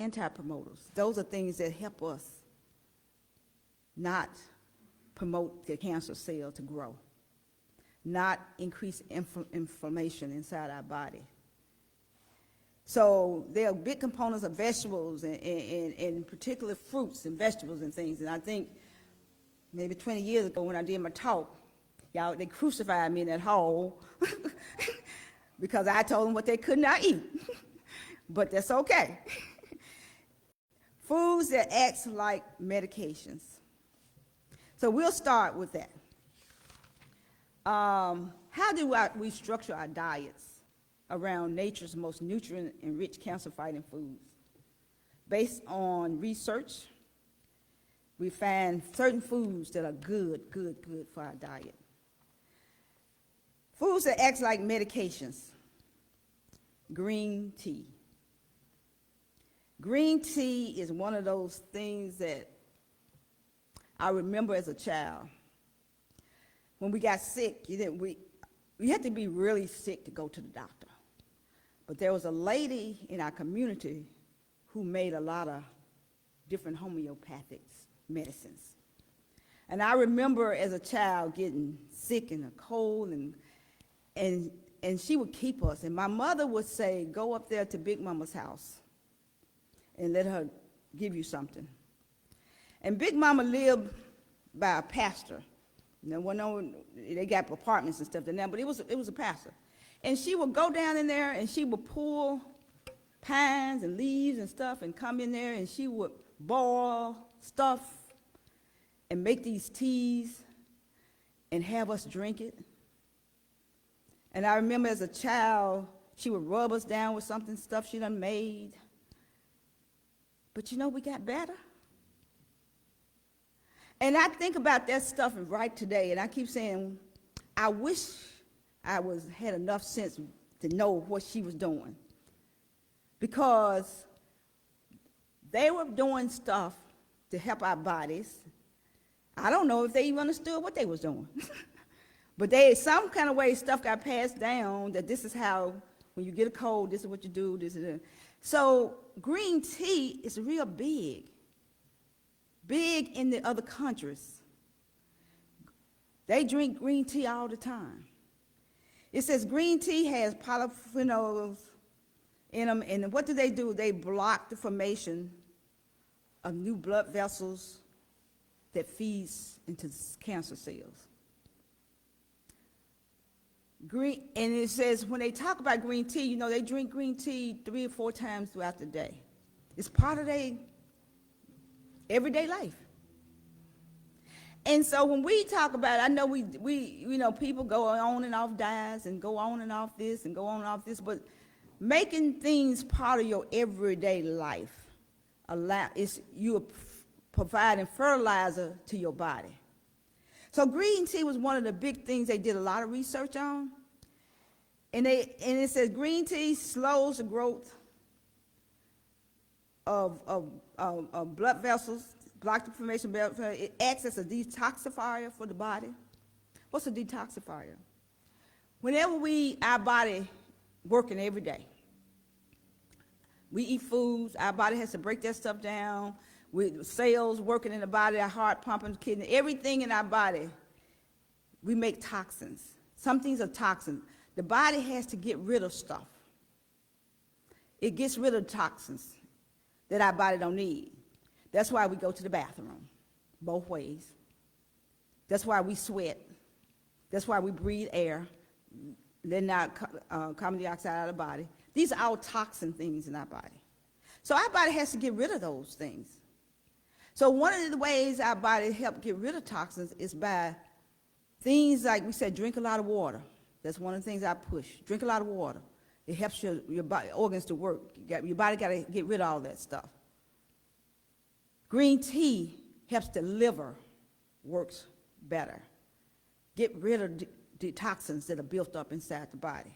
anti-promoters. Those are things that help us not promote the cancer cell to grow, not increase inflammation inside our body. So there are big components of vegetables and particular fruits and vegetables and things. And I think maybe 20 years ago when I did my talk, y'all, they crucified me in that hall because I told them what they could not eat. But that's okay. Foods that act like medications. So we'll start with that. How do we structure our diets around nature's most nutrient-enriched cancer-fighting foods? Based on research, we find certain foods that are good for our diet. Foods that act like medications. Green tea. Green tea is one of those things that I remember as a child. When we got sick, we had to be really sick to go to the doctor. But there was a lady in our community who made a lot of different homeopathic medicines. And I remember as a child getting sick and a cold, and she would keep us. And my mother would say, go up there to Big Mama's house and let her give you something. And Big Mama lived by a pastor. They got apartments and stuff now, but it was a pastor. And she would go down in there and she would pull pines and leaves and stuff and come in there and she would boil stuff and make these teas and have us drink it. And I remember as a child, she would rub us down with stuff she done made. But we got better. And I think about that stuff right today, and I keep saying, I wish I had enough sense to know what she was doing. Because they were doing stuff to help our bodies. I don't know if they even understood what they was doing. But some kind of way stuff got passed down that this is how, when you get a cold, this is what you do, this is it. So green tea is real big in the other countries. They drink green tea all the time. It says green tea has polyphenols in them, and what do? They block the formation of new blood vessels that feeds into cancer cells. And it says when they talk about green tea, they drink green tea 3 or 4 times throughout the day. It's part of their everyday life. And so when we talk about it, I know we people go on and off diets and go on and off this and go on and off this, but making things part of your everyday life you're providing fertilizer to your body. So green tea was one of the big things they did a lot of research on. And it says green tea slows the growth of blood vessels, block the formation of blood vessels. It acts as a detoxifier for the body. What's a detoxifier? Whenever our body working every day, we eat foods, our body has to break that stuff down. With cells working in the body, our heart pumping, kidney, everything in our body, we make toxins. Some things are toxins. The body has to get rid of stuff. It gets rid of toxins that our body don't need. That's why we go to the bathroom, both ways. That's why we sweat. That's why we breathe air, letting out carbon dioxide out of the body. These are all toxin things in our body. So our body has to get rid of those things. So one of the ways our body help get rid of toxins is by things like we said, drink a lot of water. That's one of the things I push. Drink a lot of water. It helps your body, organs to work. Your body got to get rid of all that stuff. Green tea helps the liver works better. Get rid of the toxins that are built up inside the body.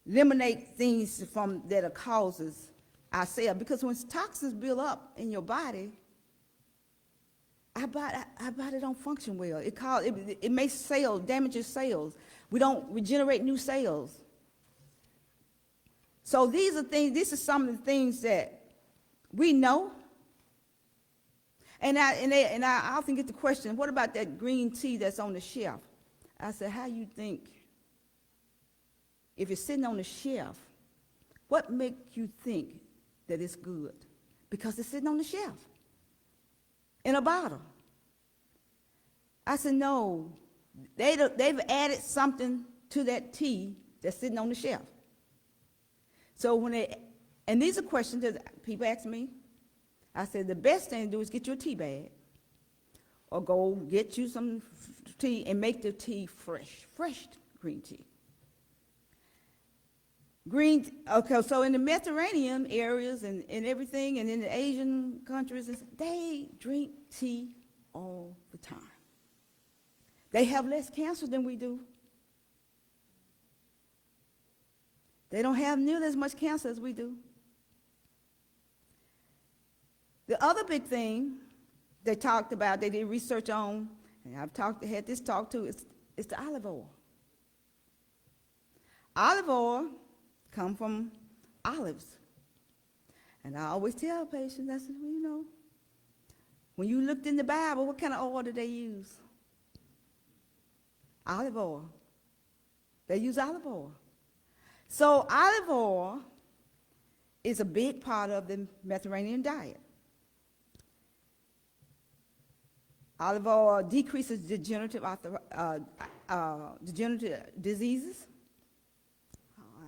Eliminate things that are causes our cell, because when toxins build up in your body, our body don't function well. It makes cells, damages cells. We don't regenerate new cells. So these are things. This is some of the things that We know. And I often get the question, what about that green tea that's on the shelf? I said, how you think, if it's sitting on the shelf, what makes you think that it's good? Because it's sitting on the shelf in a bottle. I said, no, they've added something to that tea that's sitting on the shelf. So and these are questions that people ask me. I said, the best thing to do is get you a tea bag or go get you some tea and make the tea fresh green tea. Okay, so in the Mediterranean areas and everything, and in the Asian countries, they drink tea all the time. They have less cancer than we do. They don't have nearly as much cancer as we do. The other big thing they talked about, they did research on, and had this talk too, is the olive oil. Olive oil come from olives. And I always tell patients, I said, well, you know, when you looked in the Bible, what kind of oil did they use? Olive oil. They use olive oil. So olive oil is a big part of the Mediterranean diet. Olive oil decreases degenerative diseases,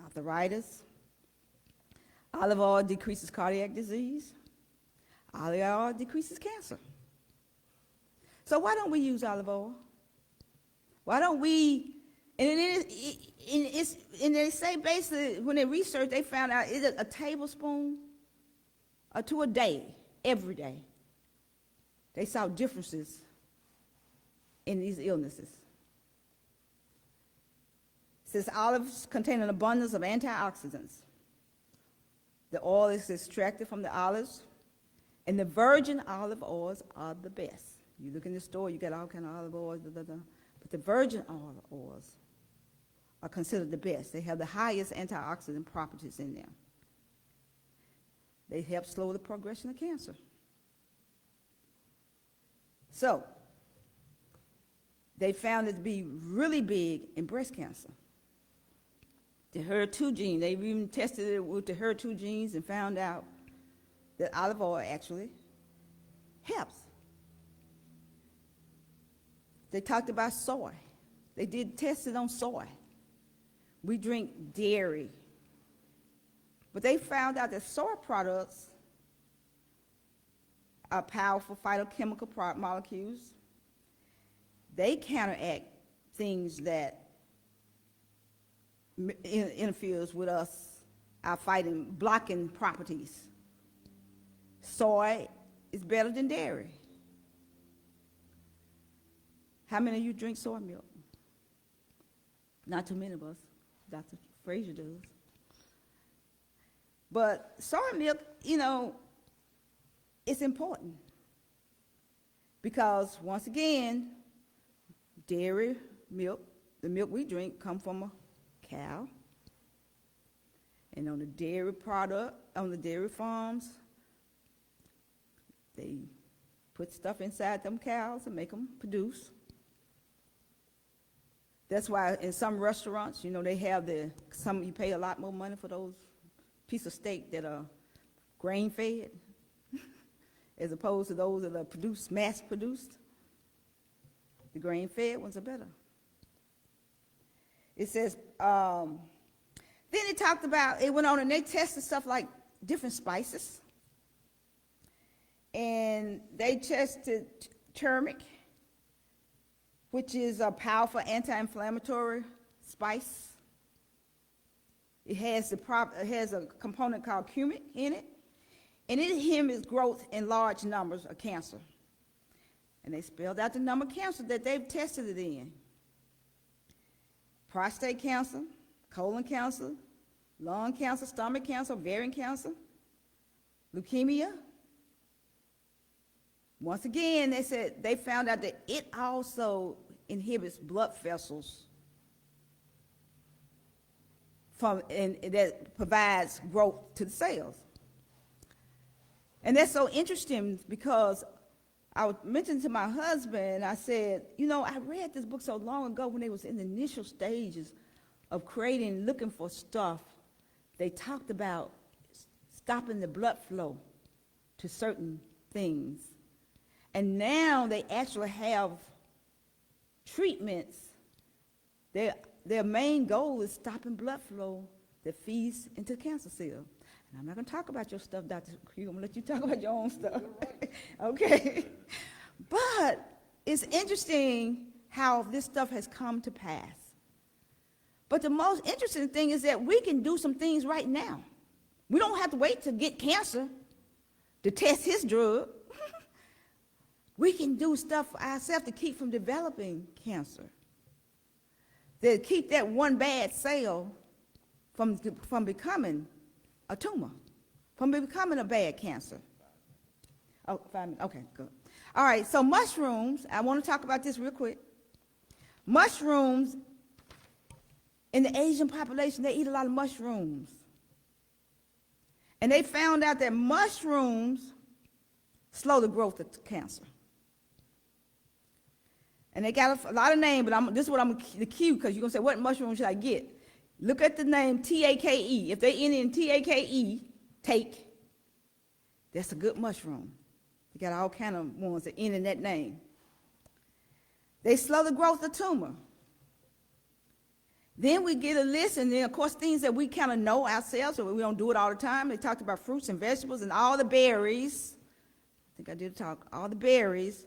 arthritis. Olive oil decreases cardiac disease. Olive oil decreases cancer. So why don't we use olive oil? Why don't we? And they say basically when they research, they found out it's a tablespoon or two a day, every day. They saw differences in these illnesses. It says olives contain an abundance of antioxidants. The oil is extracted from the olives, and the virgin olive oils are the best. You look in the store, you get all kind of olive oils, but the virgin olive oils are considered the best. They have the highest antioxidant properties in them. They help slow the progression of cancer. So, they found it to be really big in breast cancer. The HER2 gene, they even tested it with the HER2 genes and found out that olive oil actually helps. They talked about soy. They did tested on soy. We drink dairy. But they found out that soy products are powerful phytochemical molecules. They counteract things that interferes with our blocking properties. Soy is better than dairy. How many of you drink soy milk? Not too many of us. Dr. Frazier does. But soy milk, you know, it's important because, once again, dairy milk, the milk we drink, come from a cow. And on the dairy farms, they put stuff inside them cows and make them produce. That's why in some restaurants, you know, they have you pay a lot more money for those pieces of steak that are grain-fed as opposed to those that are mass-produced. The grain-fed ones are better. It says, then it talked about, it went on and they tested stuff like different spices. And they tested turmeric, which is a powerful anti-inflammatory spice. It has a component called cumin in it, and it inhibits growth in large numbers of cancer. And they spelled out the number of cancer that they've tested it in. Prostate cancer, colon cancer, lung cancer, stomach cancer, ovarian cancer, leukemia. Once again, they said they found out that it also inhibits blood vessels and that provides growth to the cells. And that's so interesting because I was mentioning to my husband, I said, you know, I read this book so long ago when they was in the initial stages of creating, looking for stuff. They talked about stopping the blood flow to certain things. And now they actually have treatments. Their main goal is stopping blood flow that feeds into the cancer cell. And I'm not going to talk about your stuff, Dr. Q. I'm going to let you talk about your own stuff. Okay? But it's interesting how this stuff has come to pass. But the most interesting thing is that we can do some things right now. We don't have to wait to get cancer to test his drug. We can do stuff for ourselves to keep from developing cancer, to keep that one bad cell from becoming a tumor, from becoming a bad cancer. Oh, 5 minutes. Okay, good. All right, so mushrooms, I want to talk about this real quick. Mushrooms, in the Asian population, they eat a lot of mushrooms. And they found out that mushrooms slow the growth of cancer. And they got a lot of names, but this is what I'm the cue, because you're going to say, what mushroom should I get? Look at the name TAKE. If they end in TAKE, take, that's a good mushroom. You got all kind of ones that end in that name. They slow the growth of tumor. Then we get a list, and then, of course, things that we kind of know ourselves, so we don't do it all the time. They talked about fruits and vegetables and all the berries. I think I did talk, all the berries.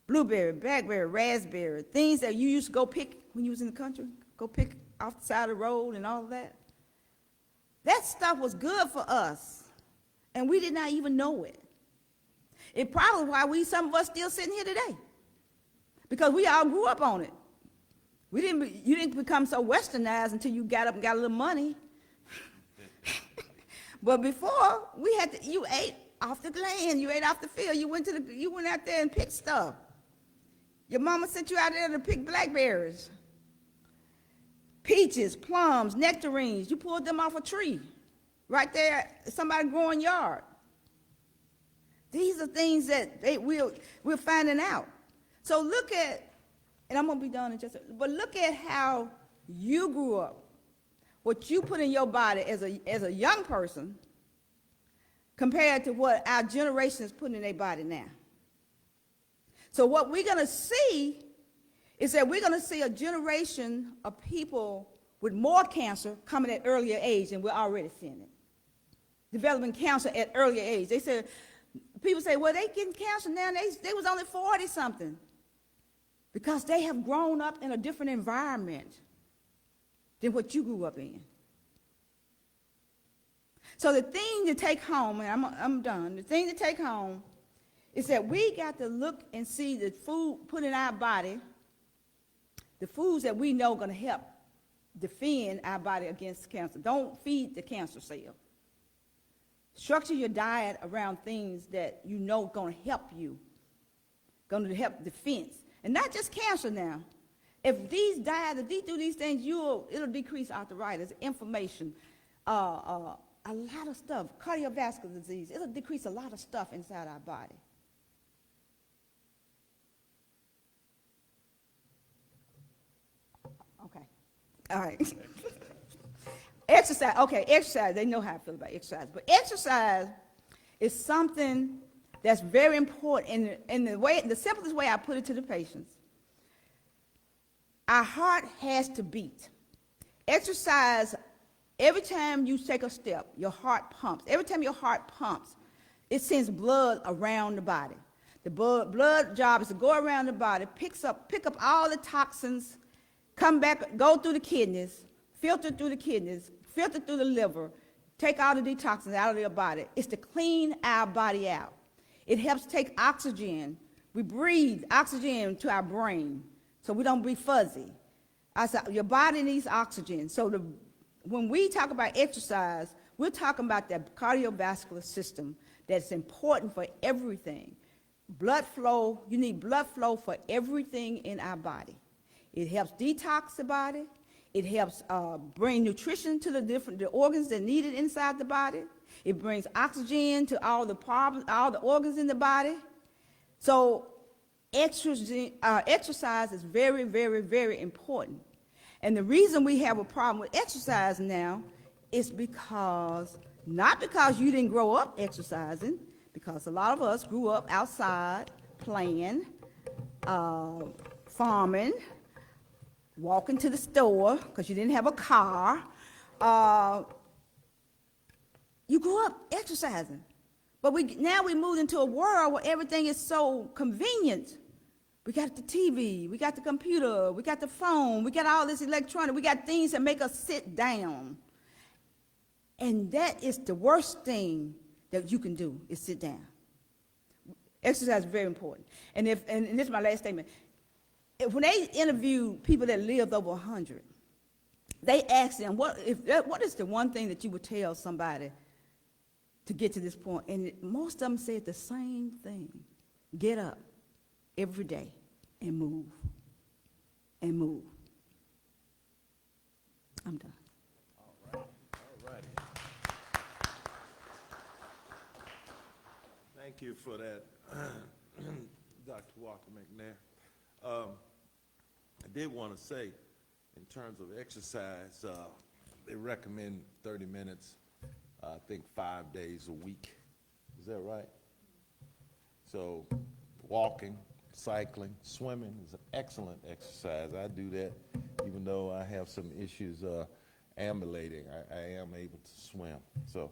Blueberry, blackberry, raspberry, things that you used to go pick when you was in the country, go pick off the side of the road and all of that. That stuff was good for us, and we did not even know it. It probably why some of us still sitting here today, because we all grew up on it. You didn't become so westernized until you got up and got a little money. But before, you ate off the land, you ate off the field, you went out there and picked stuff. Your mama sent you out there to pick blackberries, peaches, plums, nectarines. You pulled them off a tree right there at somebody's growing yard. These are things that we're finding out. So look at, and I'm going to be done in just a second, but look at how you grew up, what you put in your body as a young person compared to what our generation is putting in their body now. So what we're going to see is that we're going to see a generation of people with more cancer coming at earlier age, and we're already seeing it. Developing cancer at earlier age. People say, well, they getting cancer now, they was only 40-something. Because they have grown up in a different environment than what you grew up in. So the thing to take home, and I'm done, the thing to take home is that we got to look and see the food put in our body, the foods that we know are going to help defend our body against cancer. Don't feed the cancer cell. Structure your diet around things that you know are going to help you, going to help defense. And not just cancer now. If you do these things, it'll decrease arthritis, inflammation, a lot of stuff, cardiovascular disease. It'll decrease a lot of stuff inside our body. Okay. All right. Exercise. Okay, exercise. They know how I feel about exercise. But exercise is something that's very important. In the simplest way I put it to the patients, our heart has to beat. Exercise, every time you take a step, your heart pumps. Every time your heart pumps, it sends blood around the body. The blood job is to go around the body, pick up all the toxins, come back, go through the kidneys, filter through the liver, take all the detoxins out of your body. It's to clean our body out. It helps take oxygen. We breathe oxygen to our brain so we don't be fuzzy. I said, your body needs oxygen. So when we talk about exercise, we're talking about the cardiovascular system that's important for everything. Blood flow, you need blood flow for everything in our body. It helps detox the body. It helps bring nutrition to the organs that need it inside the body. It brings oxygen to all the problems, all the organs in the body. So exercise is very, very, very important. And the reason we have a problem with exercise now is not because you didn't grow up exercising, because a lot of us grew up outside playing, farming, walking to the store because you didn't have a car. You grew up exercising. But now we moved into a world where everything is so convenient. We got the TV, we got the computer, we got the phone, we got all this electronic, we got things that make us sit down. And that is the worst thing that you can do, is sit down. Exercise is very important. And this is my last statement. When they interview people that lived over 100, they ask them, what is the one thing that you would tell somebody to get to this point? And most of them said the same thing. Get up every day and move. And move. I'm done. All righty. Thank you for that, Dr. Walker McNair. I did want to say, in terms of exercise, they recommend 30 minutes, I think 5 days a week. Is that right? So walking, cycling, swimming is an excellent exercise. I do that even though I have some issues ambulating. I am able to swim. So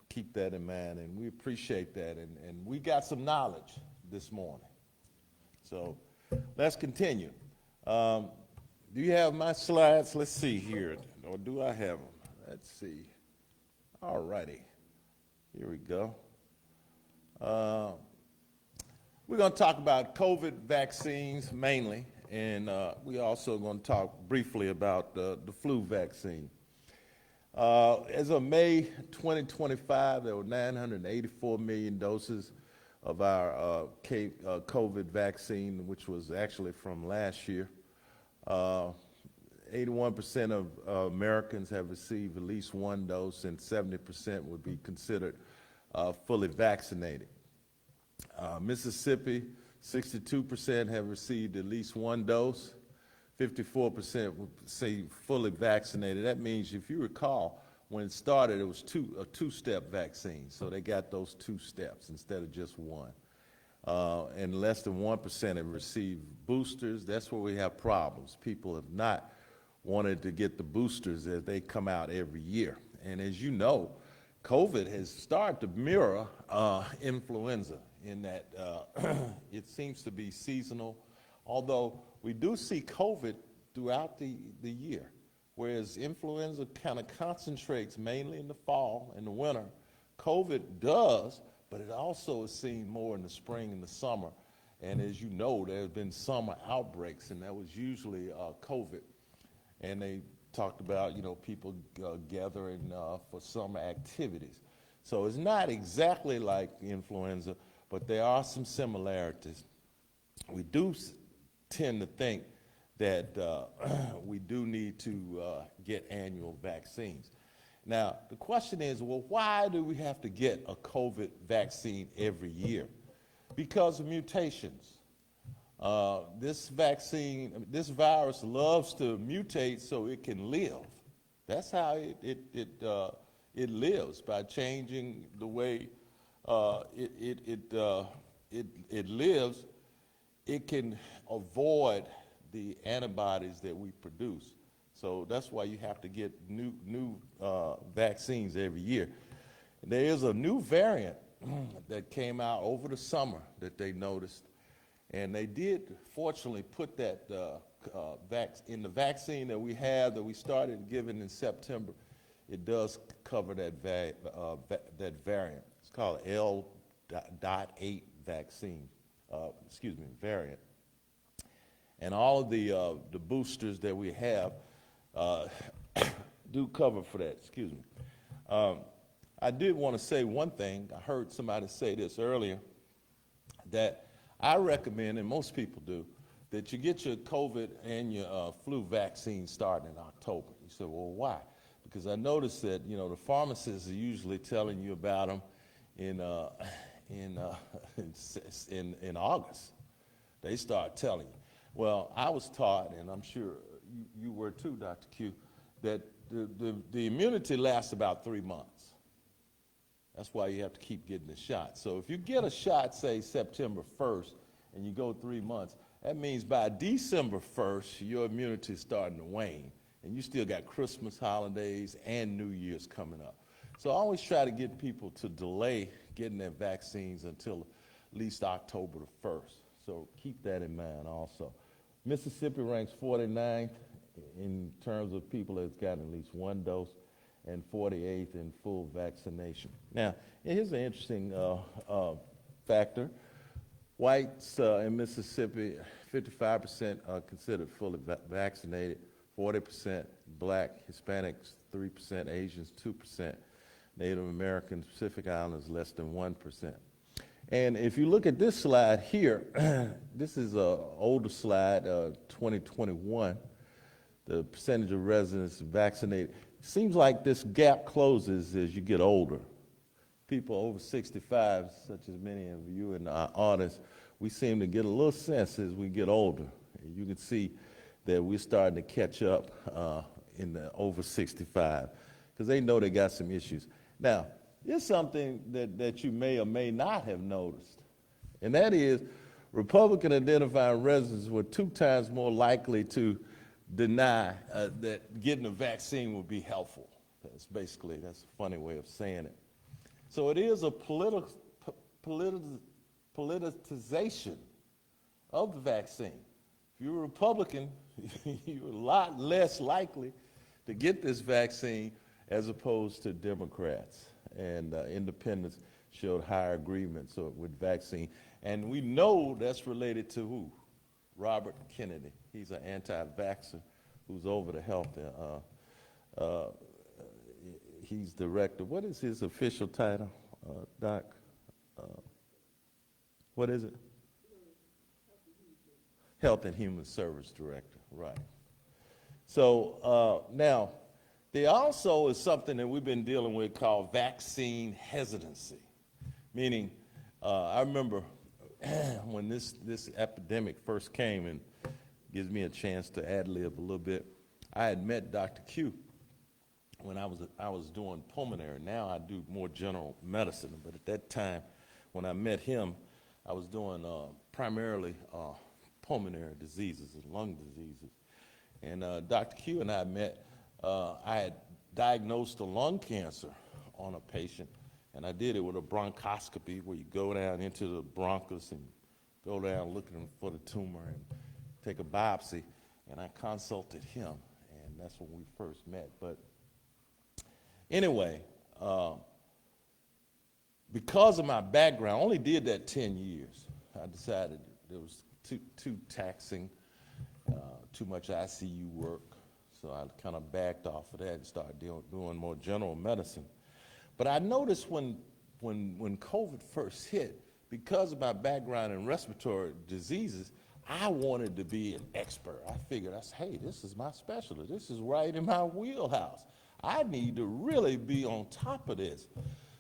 keep that in mind, and we appreciate that. And we got some knowledge this morning. So let's continue. Do you have my slides? Let's see here. Or do I have them? Let's see. All righty. Here we go. We're going to talk about COVID vaccines mainly, and we're also going to talk briefly about the flu vaccine. As of May 2025, there were 984 million doses of our COVID vaccine, which was actually from last year. 81% of Americans have received at least one dose, and 70% would be considered fully vaccinated. Mississippi, 62% have received at least one dose. 54% would say fully vaccinated. That means, if you recall, when it started, it was a two-step vaccine. So they got those 2 steps instead of just one. And less than 1% have received boosters. That's where we have problems. People have not wanted to get the boosters as they come out every year. And as you know, COVID has started to mirror influenza in that it seems to be seasonal, although we do see COVID throughout the year, whereas influenza kind of concentrates mainly in the fall and the winter. COVID does, but it also is seen more in the spring and the summer. And as you know, there have been summer outbreaks, and that was usually COVID. And they talked about, people gathering for summer activities. So it's not exactly like influenza, but there are some similarities. We do tend to think that we do need to get annual vaccines. Now, the question is, well, why do we have to get a COVID vaccine every year? Because of mutations. This virus loves to mutate so it can live. That's how it lives, by changing the way it lives. It can avoid the antibodies that we produce. So that's why you have to get new vaccines every year. There is a new variant that came out over the summer that they noticed, and they did fortunately put that in the vaccine that we have, that we started giving in September. It does cover that variant. It's called L.8 vaccine, variant. And all of the boosters that we have do cover for that, I did want to say one thing. I heard somebody say this earlier, that I recommend, and most people do, that you get your COVID and your flu vaccine starting in October. You say, well, why? because I noticed that, the pharmacists are usually telling you about them in, in, in August. They start telling you. Well, I was taught, and I'm sure you were too, Dr. Q, that the immunity lasts about 3 months. That's why you have to keep getting the shot. So if you get a shot, say September 1st, and you go 3 months, that means by December 1st, your immunity is starting to wane, and you still got Christmas holidays and New Year's coming up. So I always try to get people to delay getting their vaccines until at least October the 1st. So keep that in mind also. Mississippi ranks 49th in terms of people that's gotten at least 1 dose, and 48th in full vaccination. Now, here's an interesting factor. Whites in Mississippi, 55% are considered fully vaccinated, 40% black, Hispanics 3%, Asians 2%, Native Americans, Pacific Islanders less than 1%. And if you look at this slide here, this is an older slide, 2021, the percentage of residents vaccinated. Seems like this gap closes as you get older. People over 65, such as many of you in our audience, we seem to get a little sense as we get older. And you can see that we're starting to catch up in the over 65, because they know they got some issues. Now, here's something that you may or may not have noticed, and that is Republican identifying residents were 2 times more likely to deny that getting a vaccine would be helpful. That's a funny way of saying it. So it is a politicization of the vaccine. If you're a Republican, you're a lot less likely to get this vaccine as opposed to Democrats. And independents showed higher agreements with vaccine. And we know that's related to who? Robert Kennedy. He's an anti-vaxxer who's over the health. He's director. What is his official title, Doc? What is it? Health and Human Service Director, right. So now, there also is something that we've been dealing with called vaccine hesitancy, meaning I remember when this epidemic first came, and gives me a chance to ad-lib a little bit, I had met Dr. Q when I was doing pulmonary. Now I do more general medicine, but at that time when I met him, I was doing primarily pulmonary diseases and lung diseases. And Dr. Q and I met. I had diagnosed a lung cancer on a patient, and I did it with a bronchoscopy where you go down into the bronchus and go down looking for the tumor and take a biopsy, and I consulted him, and that's when we first met. But anyway, because of my background, I only did that 10 years. I decided it was too taxing, too much ICU work, so I kind of backed off of that and started doing more general medicine. But I noticed when COVID first hit, because of my background in respiratory diseases, I wanted to be an expert. I figured, hey, this is my specialty. This is right in my wheelhouse. I need to really be on top of this.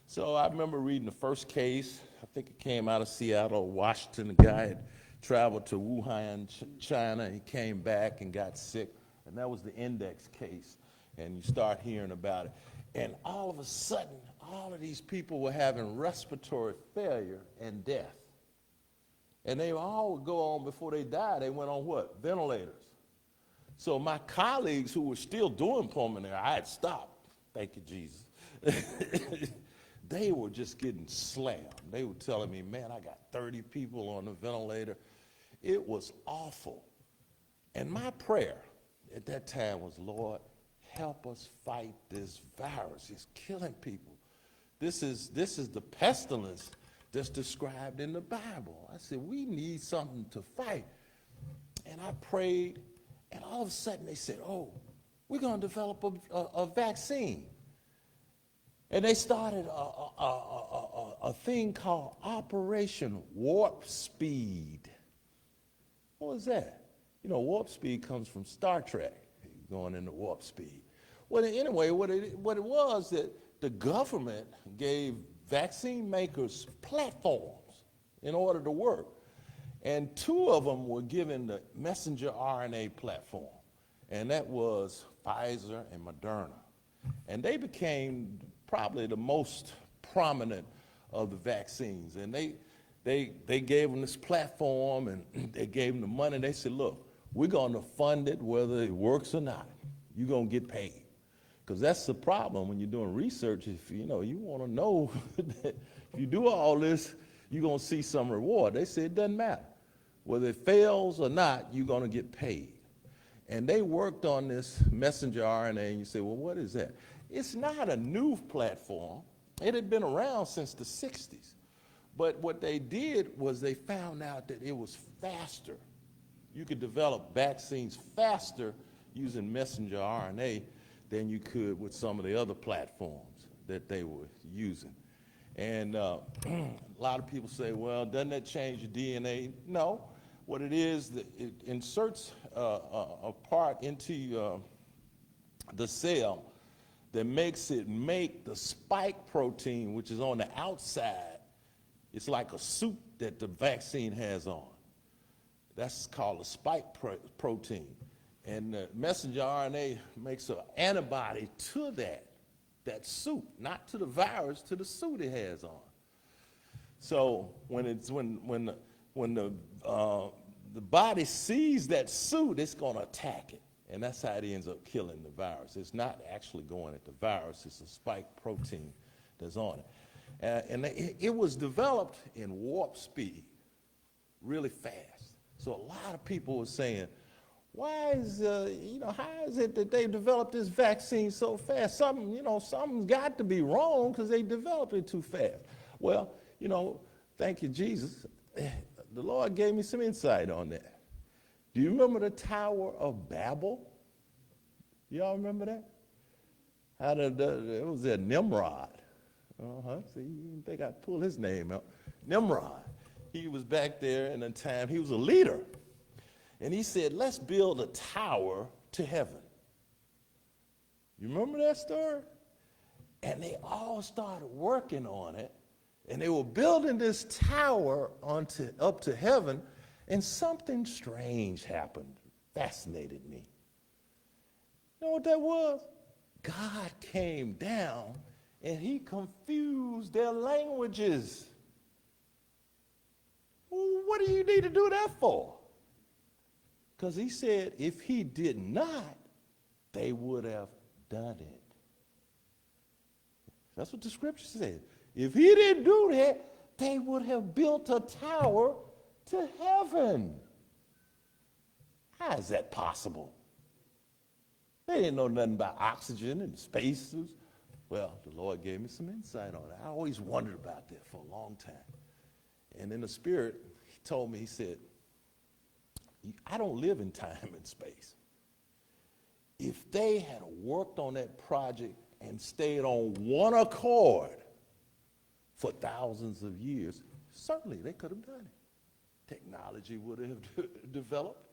So I remember reading the first case. I think it came out of Seattle, Washington. The guy had traveled to Wuhan, China. He came back and got sick, and that was the index case. And you start hearing about it. And all of a sudden, all of these people were having respiratory failure and death. And they all would go on, before they died, they went on what? Ventilators. So my colleagues who were still doing pulmonary, I had stopped, thank you, Jesus. They were just getting slammed. They were telling me, man, I got 30 people on the ventilator. It was awful. And my prayer at that time was, Lord, help us fight this virus. It's killing people. This is the pestilence that's described in the Bible. I said, we need something to fight. And I prayed, and all of a sudden they said, oh, we're going to develop a vaccine. And they started a thing called Operation Warp Speed. What was that? You know, warp speed comes from Star Trek, going into warp speed. Well, anyway, what it was that the government gave vaccine makers platforms in order to work. And two of them were given the messenger RNA platform, and that was Pfizer and Moderna. And they became probably the most prominent of the vaccines. And they gave them this platform, and they gave them the money. They said, look, we're going to fund it whether it works or not. You're going to get paid. Because that's the problem when you're doing research. If you want to know that if you do all this, you're going to see some reward. They said it doesn't matter. Whether it fails or not, you're going to get paid. And they worked on this messenger RNA, and you say, well, what is that? It's not a new platform. It had been around since the 60s. But what they did was they found out that it was faster. You could develop vaccines faster using messenger RNA than you could with some of the other platforms that they were using. And a lot of people say, well, doesn't that change the DNA? No. What it is, it inserts a part into the cell that makes it make the spike protein, which is on the outside. It's like a suit that the vaccine has on. That's called a spike protein. And the messenger RNA makes an antibody to that suit, not to the virus, to the suit it has on. So when the body sees that suit, it's going to attack it. And that's how it ends up killing the virus. It's not actually going at the virus. It's a spike protein that's on it. And it was developed in warp speed, really fast. So a lot of people were saying, why is, how is it that they developed this vaccine so fast? Something's got to be wrong because they developed it too fast. Well, thank you, Jesus. The Lord gave me some insight on that. Do you remember the Tower of Babel? Y'all remember that? It was that Nimrod. See, you didn't think I'd pull his name out. Nimrod. He was back there in a time, he was a leader. And he said, let's build a tower to heaven. You remember that story? And they all started working on it. And they were building this tower up to heaven. And something strange happened. Fascinated me. You know what that was? God came down and he confused their languages. Well, what do you need to do that for? Because he said if he did not, they would have done it. That's what the scripture said. If he didn't do that, they would have built a tower to heaven. How is that possible? They didn't know nothing about oxygen and spaces. Well, the Lord gave me some insight on it. I always wondered about that for a long time. And in the spirit, he told me, he said, I don't live in time and space. If they had worked on that project and stayed on one accord for thousands of years, certainly they could have done it. Technology would have developed.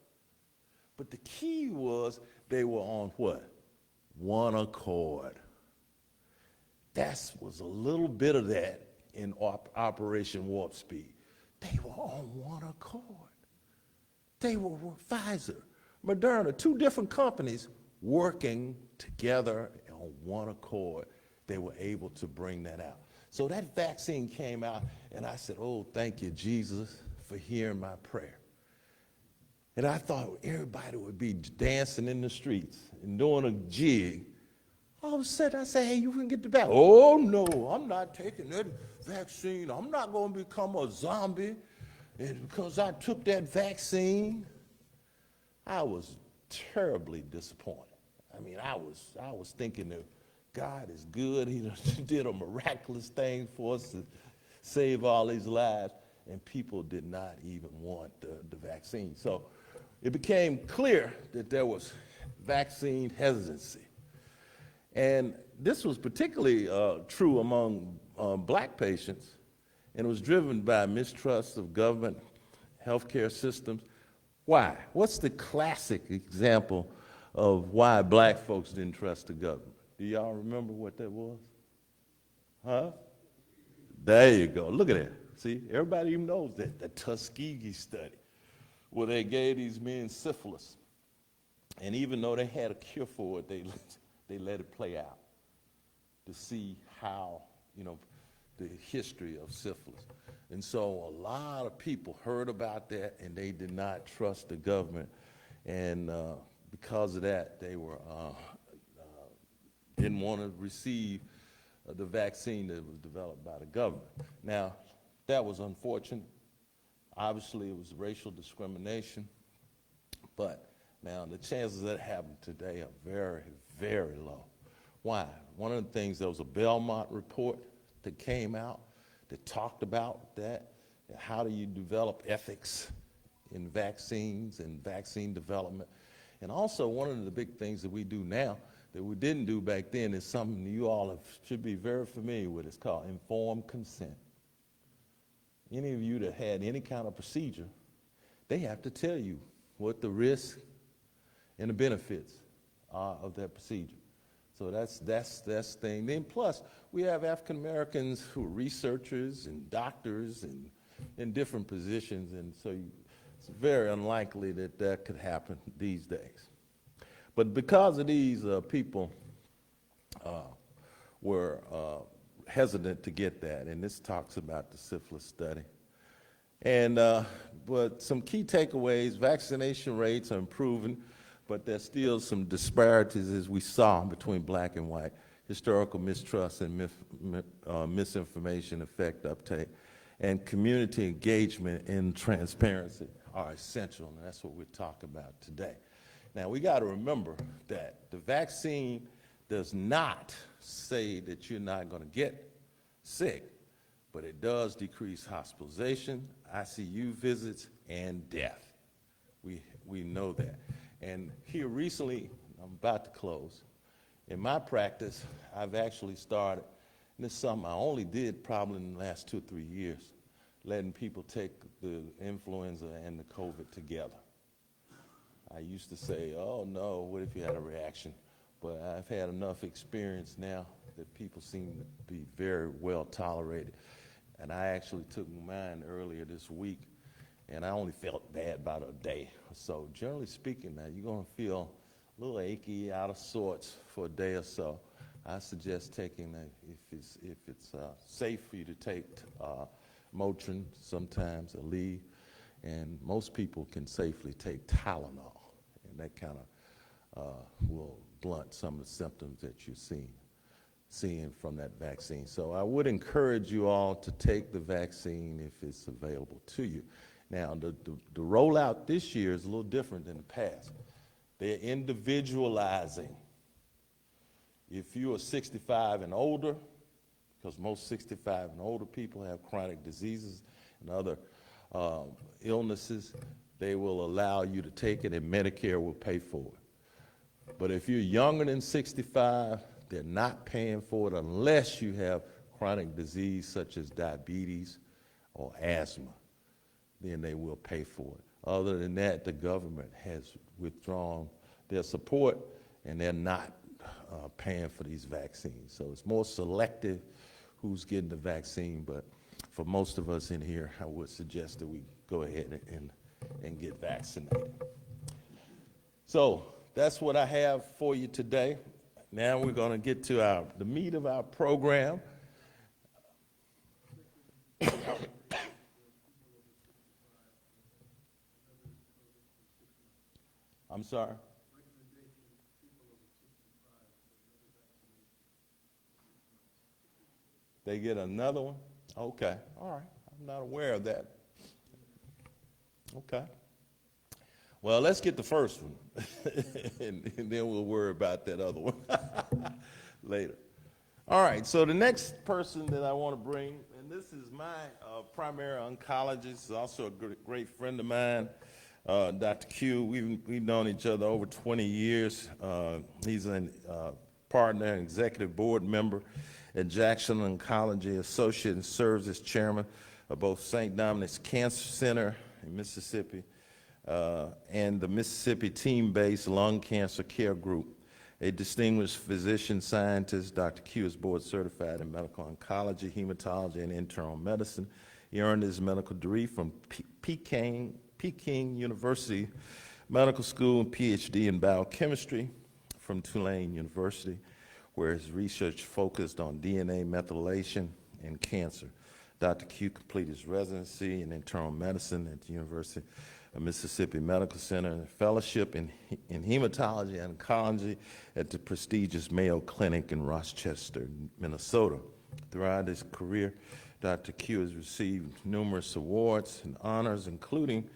But the key was they were on what? One accord. That was a little bit of that in Operation Warp Speed. They were on one accord. They were Pfizer, Moderna, two different companies working together on one accord. They were able to bring that out. So that vaccine came out, and I said, oh, thank you, Jesus, for hearing my prayer. And I thought everybody would be dancing in the streets and doing a jig. All of a sudden, I say, hey, you can get the vaccine. Oh, no, I'm not taking that vaccine. I'm not going to become a zombie. And because I took that vaccine, I was terribly disappointed. I mean, I was thinking that God is good. He did a miraculous thing for us to save all these lives, and people did not even want the vaccine. So it became clear that there was vaccine hesitancy. And this was particularly true among black patients, and it was driven by mistrust of government healthcare systems. Why? What's the classic example of why black folks didn't trust the government. Do y'all remember what that was? Huh? There you go. Look at that. See, everybody even knows that, the Tuskegee study, where they gave these men syphilis. And even though they had a cure for it, they let it play out to see how, the history of syphilis. And so a lot of people heard about that, and they did not trust the government. And because of that, they were didn't want to receive the vaccine that was developed by the government. Now, that was unfortunate. Obviously, it was racial discrimination. But now, the chances of that happening today are very, very low. Why? One of the things, there was a Belmont report that came out that talked about that. How do you develop ethics in vaccines and vaccine development? And also, one of the big things that we do now that we didn't do back then is something you all should be very familiar with. It's called informed consent. Any of you that had any kind of procedure, they have to tell you what the risks and the benefits are of that procedure. So that's thing. Then plus, we have African Americans who are researchers and doctors and in different positions, and so it's very unlikely that that could happen these days. But because of these people were hesitant to get that, and this talks about the syphilis study. And but some key takeaways: vaccination rates are improving, but there's still some disparities, as we saw, between black and white. Historical mistrust and misinformation affect uptake, and community engagement and transparency are essential, and that's what we're talking about today. Now, we got to remember that the vaccine does not say that you're not going to get sick, but it does decrease hospitalization, ICU visits, and death. We know that. And here recently, I'm about to close, in my practice, I've actually started, and this is something I only did probably in the last 2 or 3 years, letting people take the influenza and the COVID together. I used to say, oh no, what if you had a reaction? But I've had enough experience now that people seem to be very well tolerated. And I actually took mine earlier this week, and I only felt bad about a day or so. Generally speaking, now you're going to feel a little achy, out of sorts for a day or so. I suggest taking, if it's safe for you to take Motrin sometimes, Aleve, and most people can safely take Tylenol, and that kind of will blunt some of the symptoms that you're seeing from that vaccine. So I would encourage you all to take the vaccine if it's available to you. Now, the rollout this year is a little different than the past. They're individualizing. If you are 65 and older, because most 65 and older people have chronic diseases and other illnesses, they will allow you to take it, and Medicare will pay for it. But if you're younger than 65, they're not paying for it unless you have chronic disease such as diabetes or asthma. Then they will pay for it. Other than that, the government has withdrawn their support, and they're not paying for these vaccines. So it's more selective who's getting the vaccine, but for most of us in here, I would suggest that we go ahead and get vaccinated. So that's what I have for you today. Now we're going to get to the meat of our program. I'm sorry? They get another one? Okay, all right. I'm not aware of that. Okay. Well, let's get the first one, and then we'll worry about that other one later. All right, so the next person that I want to bring, and this is my primary oncologist, also a great friend of mine, Dr. Q. We've known each other over 20 years. He's a partner and executive board member at Jackson Oncology Associates, and serves as chairman of both St. Dominic's Cancer Center in Mississippi, and the Mississippi Team-Based Lung Cancer Care Group. A distinguished physician scientist, Dr. Q is board certified in medical oncology, hematology, and internal medicine. He earned his medical degree from Peking University Medical School and PhD in biochemistry from Tulane University, where his research focused on DNA methylation in cancer. Dr. Q completed his residency in internal medicine at the University of Mississippi Medical Center and a fellowship in hematology and oncology at the prestigious Mayo Clinic in Rochester, Minnesota. Throughout his career, Dr. Q has received numerous awards and honors, including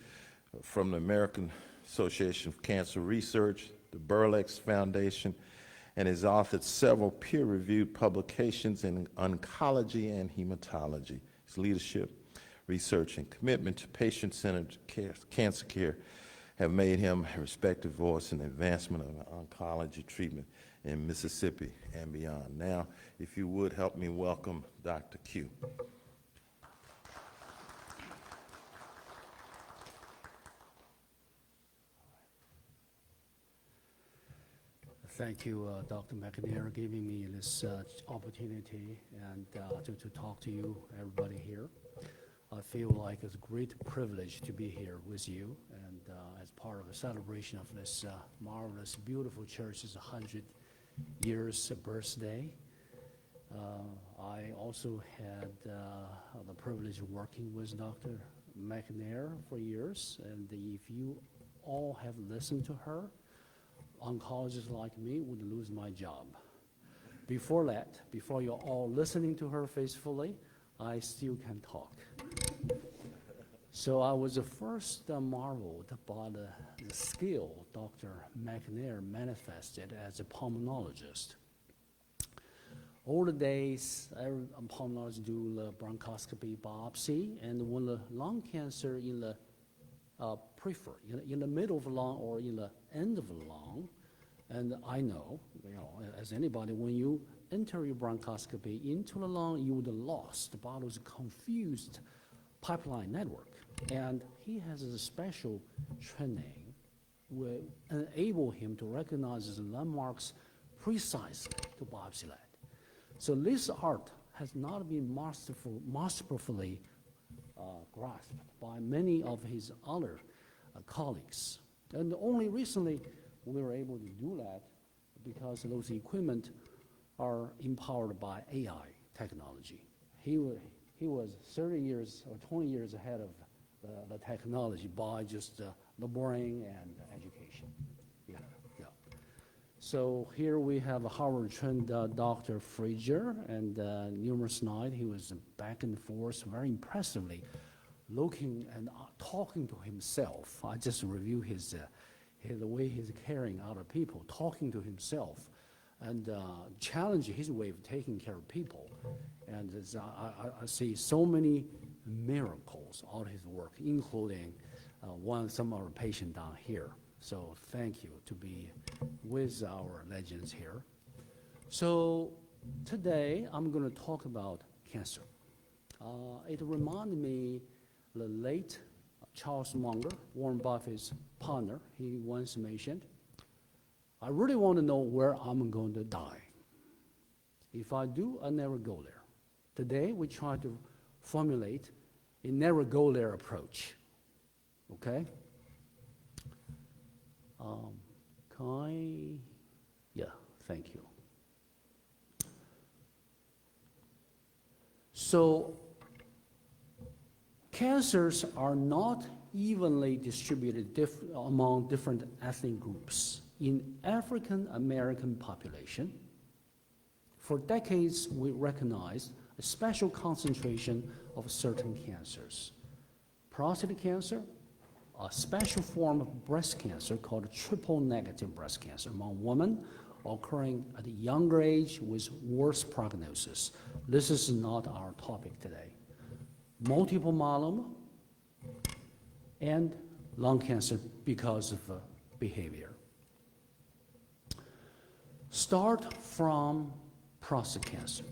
from the American Association of Cancer Research, the Berlex Foundation, and has authored several peer-reviewed publications in oncology and hematology. His leadership, research, and commitment to patient-centered cancer care have made him a respected voice in the advancement of oncology treatment in Mississippi and beyond. Now, if you would help me welcome Dr. Q. Thank you, Dr. McNair, giving me this opportunity and to talk to you, everybody here. I feel like it's a great privilege to be here with you and as part of a celebration of this marvelous, beautiful church's 100 years birthday. I also had the privilege of working with Dr. McNair for years, and if you all have listened to her, oncologists like me would lose my job. Before that, before you're all listening to her faithfully, I still can talk. So I was first marveled by the skill Dr. McNair manifested as a pulmonologist. All the days, pulmonologists do the bronchoscopy biopsy, and when the lung cancer in the periphery, in the middle of the lung or in the end of the lung, and I know, as anybody, when you enter your bronchoscopy into the lung, you would have lost the body's confused pipeline network. And he has a special training will enable him to recognize the landmarks precisely to biopsy lab. So this art has not been masterfully grasped by many of his other colleagues. And only recently we were able to do that because those equipment are empowered by AI technology. He was 30 years or 20 years ahead of the technology by just the brain and education. Yeah. So here we have a Harvard-trained Dr. Frazier, and numerous nights he was back and forth very impressively looking and talking to himself. I just review the way he's carrying other people, talking to himself, and challenge his way of taking care of people. And I see so many miracles out of his work, including some of our patients down here. So thank you to be with our legends here. So today I'm going to talk about cancer. It reminded me the late Charles Munger, Warren Buffett's partner. He once mentioned, I really want to know where I'm going to die. If I do, I never go there. Today we try to formulate a never go there approach. Okay? Yeah, thank you. So, cancers are not evenly distributed among different ethnic groups. In African American population, for decades we recognized a special concentration of certain cancers. Prostate cancer, a special form of breast cancer called triple-negative breast cancer among women occurring at a younger age with worse prognosis. This is not our topic today. Multiple myeloma and lung cancer because of behavior. Start from prostate cancer.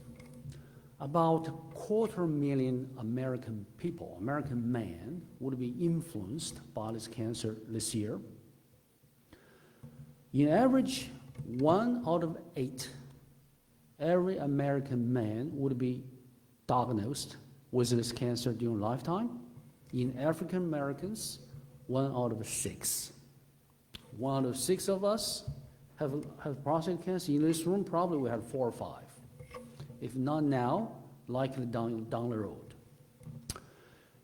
about 250,000 American people, American men, would be influenced by this cancer this year. In average, 1 out of 8, every American man would be diagnosed with this cancer during lifetime. In African Americans, 1 out of 6. 1 out of 6 of us have prostate cancer. In this room, probably we have 4 or 5. If not now, likely down the road.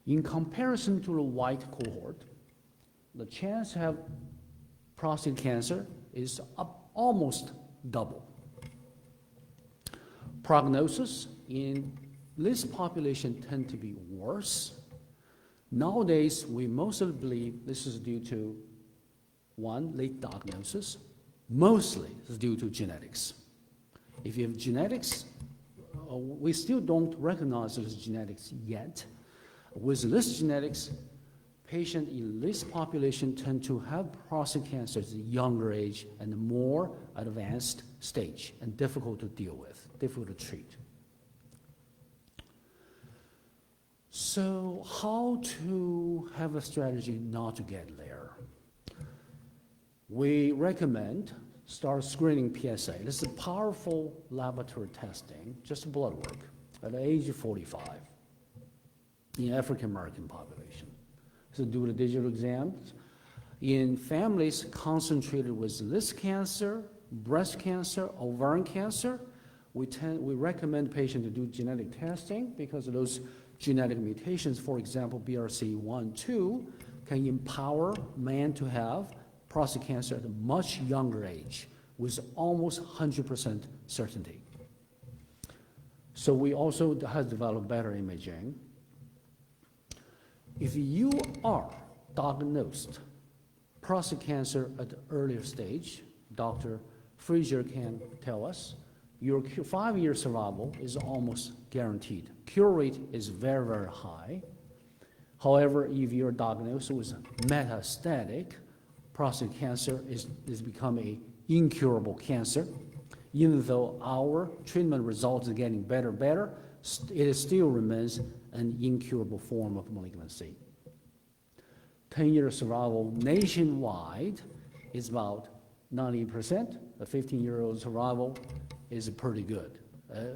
In comparison to the white cohort, the chance to have prostate cancer is almost double. Prognosis in this population tend to be worse. Nowadays, we mostly believe this is due to, 1, late diagnosis. Mostly it's due to genetics. If you have genetics, we still don't recognize this genetics yet. With this genetics, patients in this population tend to have prostate cancer at a younger age and more advanced stage and difficult to deal with, difficult to treat. So how to have a strategy not to get there? We recommend start screening PSA. This is powerful laboratory testing, just blood work, at the age of 45 in African American population. So do the digital exams. In families concentrated with this cancer, breast cancer, ovarian cancer, we recommend patients to do genetic testing because of those genetic mutations, for example, BRCA1, 2, can empower men to have prostate cancer at a much younger age with almost 100% certainty. So we also have developed better imaging. If you are diagnosed prostate cancer at the earlier stage, Dr. Frazier can tell us, your 5-year survival is almost guaranteed. Cure rate is very, very high. However, if you're diagnosed with metastatic prostate cancer, is become an incurable cancer. Even though our treatment results are getting better and better, it still remains an incurable form of malignancy. 10-year survival nationwide is about 90%. A 15-year-old survival is pretty good.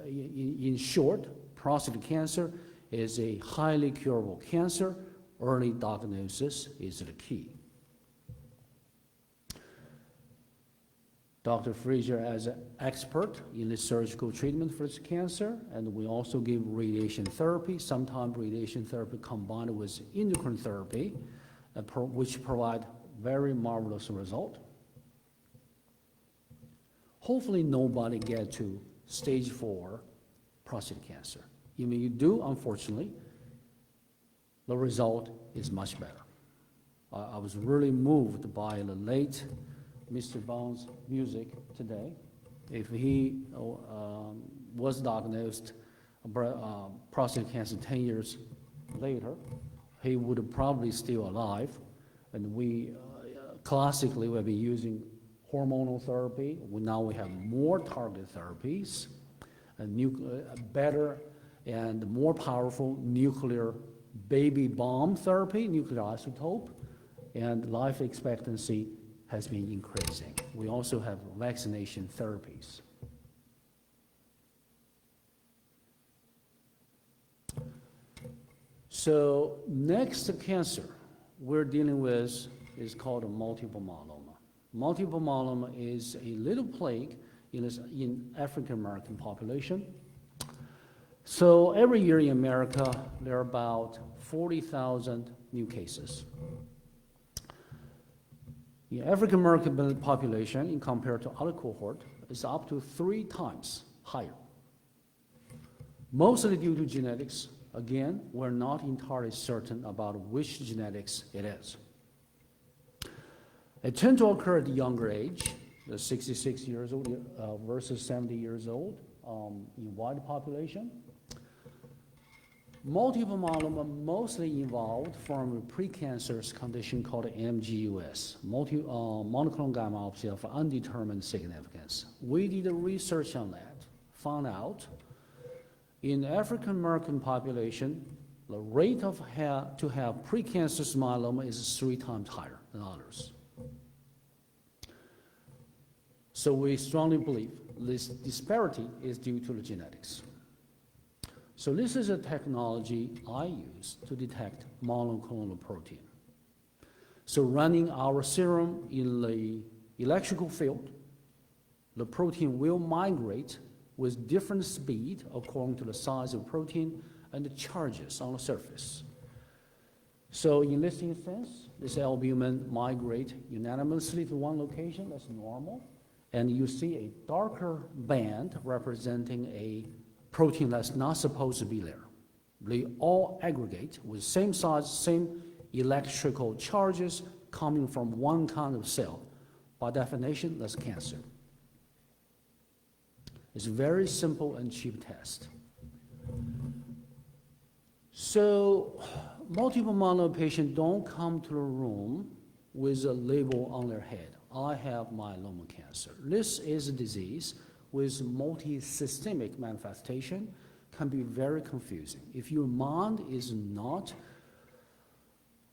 In short, prostate cancer is a highly curable cancer. Early diagnosis is the key. Dr. Frazier is an expert in the surgical treatment for this cancer, and we also give radiation therapy, sometimes radiation therapy combined with endocrine therapy, which provide very marvelous result. Hopefully nobody get to stage 4 prostate cancer. Even you do, unfortunately, the result is much better. I was really moved by the late Mr. Bond's music today. If he was diagnosed prostate cancer 10 years later, he would have probably still alive. And we classically we've been using hormonal therapy. Now we have more targeted therapies, and better and more powerful nuclear baby bomb therapy, nuclear isotope, and life expectancy has been increasing. We also have vaccination therapies. So next cancer we're dealing with is called a multiple myeloma. Multiple myeloma is a little plague in African American population. So every year in America, there are about 40,000 new cases. The African American population, in compared to other cohort, is up to 3 times higher. Mostly due to genetics. Again, we're not entirely certain about which genetics it is. It tends to occur at a younger age, 66 years old versus 70 years old in white population. Multiple myeloma mostly involved from a precancerous condition called MGUS, monoclonal gammopathy of undetermined significance. We did research on that, found out In African American population, the rate to have precancerous myeloma is 3 times higher than others. So we strongly believe this disparity is due to the genetics. So this is a technology I use to detect monoclonal protein. So running our serum in the electrical field, the protein will migrate with different speed according to the size of protein and the charges on the surface. So in this instance, this albumin migrate unanimously to one location, that's normal, and you see a darker band representing a protein that's not supposed to be there. They all aggregate with same size, same electrical charges coming from one kind of cell. By definition, that's cancer. It's a very simple and cheap test. So multiple myeloma patients don't come to the room with a label on their head. I have myeloma cancer. This is a disease with multi-systemic manifestation, can be very confusing. If your mind is not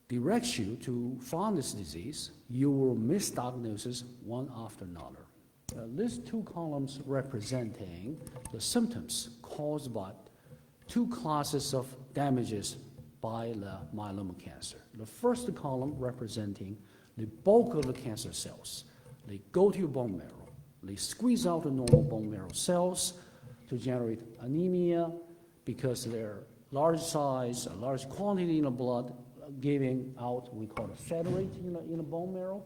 directs you to find this disease, you will misdiagnose one after another. These 2 columns representing the symptoms caused by 2 classes of damages by the myeloma cancer. The first column representing the bulk of the cancer cells. They go to your bone marrow. They squeeze out the normal bone marrow cells to generate anemia because they're large size, a large quantity in the blood, giving out, we call it saturate in the bone marrow,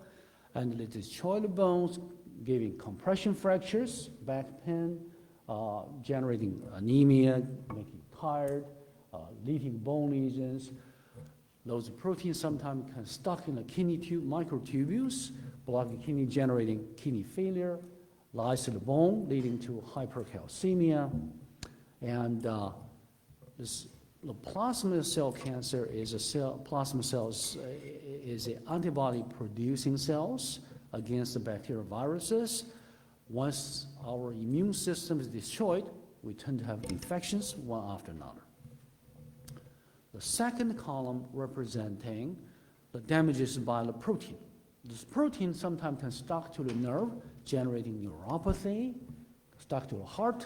and they destroy the bones, giving compression fractures, back pain, generating anemia, making tired, leaking bone lesions. Those proteins sometimes can stuck in the kidney tube, microtubules, blocking kidney, generating kidney failure, lies to the bone, leading to hypercalcemia. And the plasma cell cancer is plasma cells is the antibody-producing cells against the bacterial viruses. Once our immune system is destroyed, we tend to have infections one after another. The second column representing the damages by the protein. This protein sometimes can stuck to the nerve, generating neuropathy, stuck to the heart,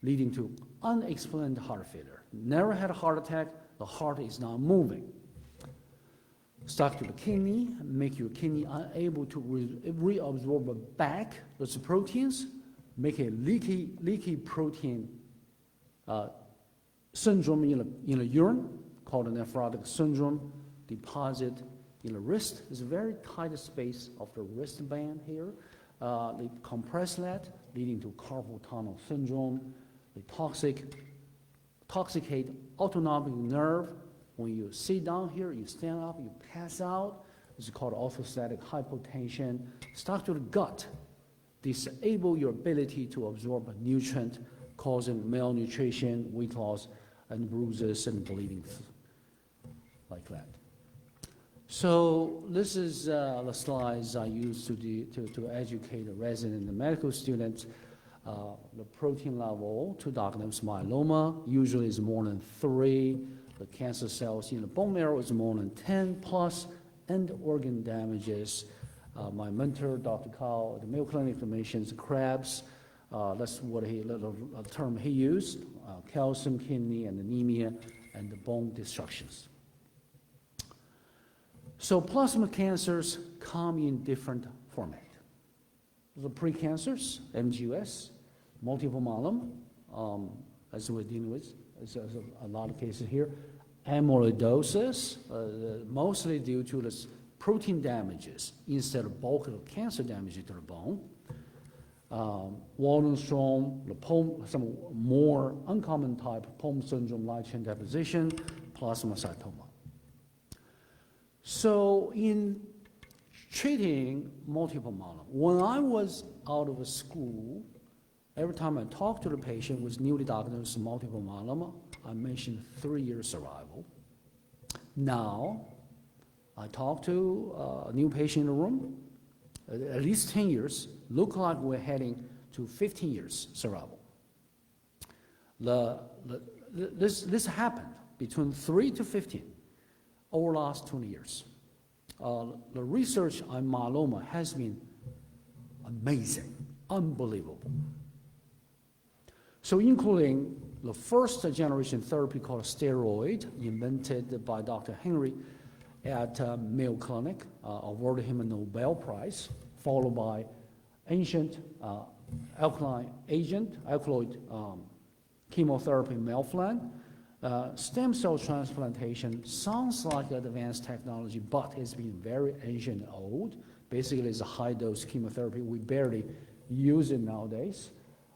leading to unexplained heart failure. Never had a heart attack, the heart is not moving. Stuck to the kidney, make your kidney unable to reabsorb back those proteins, make a leaky protein syndrome in the urine, called a nephrotic syndrome, deposit in the wrist. It's a very tight space of the wristband here. They compress that, leading to carpal tunnel syndrome. They toxicate autonomic nerve. When you sit down here, you stand up, you pass out. It's called orthostatic hypotension. Stuck to the gut, disable your ability to absorb a nutrient, causing malnutrition, weight loss, and bruises and bleeding, like that. So this is the slides I use to educate the resident and the medical students. The protein level to diagnose myeloma usually is more than 3. The cancer cells in the bone marrow is more than 10 plus, and organ damages. My mentor, Dr. Kao, the Mayo Clinic mentions crabs. That's what a term he used, calcium, kidney, and anemia, and the bone destructions. So plasma cancers come in different format. The precancers, MGUS, multiple myeloma, as we're dealing with, as a lot of cases here, amyloidosis, mostly due to this protein damages instead of bulk of cancer damage to the bone. Waldenstrom, some more uncommon type, Pohm syndrome, light chain deposition, plasmacytoma. So in treating multiple myeloma, when I was out of school, every time I talked to the patient with newly diagnosed multiple myeloma, I mentioned 3-year survival. Now, I talk to a new patient in the room, at least 10 years, look like we're heading to 15 years survival. This happened between 3 to 15 over the last 20 years. The research on myeloma has been amazing, unbelievable. So including the first generation therapy called steroid, invented by Dr. Henry at Mayo Clinic, awarded him a Nobel Prize, followed by ancient alkaloid chemotherapy, melphalan. Stem cell transplantation sounds like advanced technology, but it's been very ancient and old. Basically, it's a high-dose chemotherapy. We barely use it nowadays.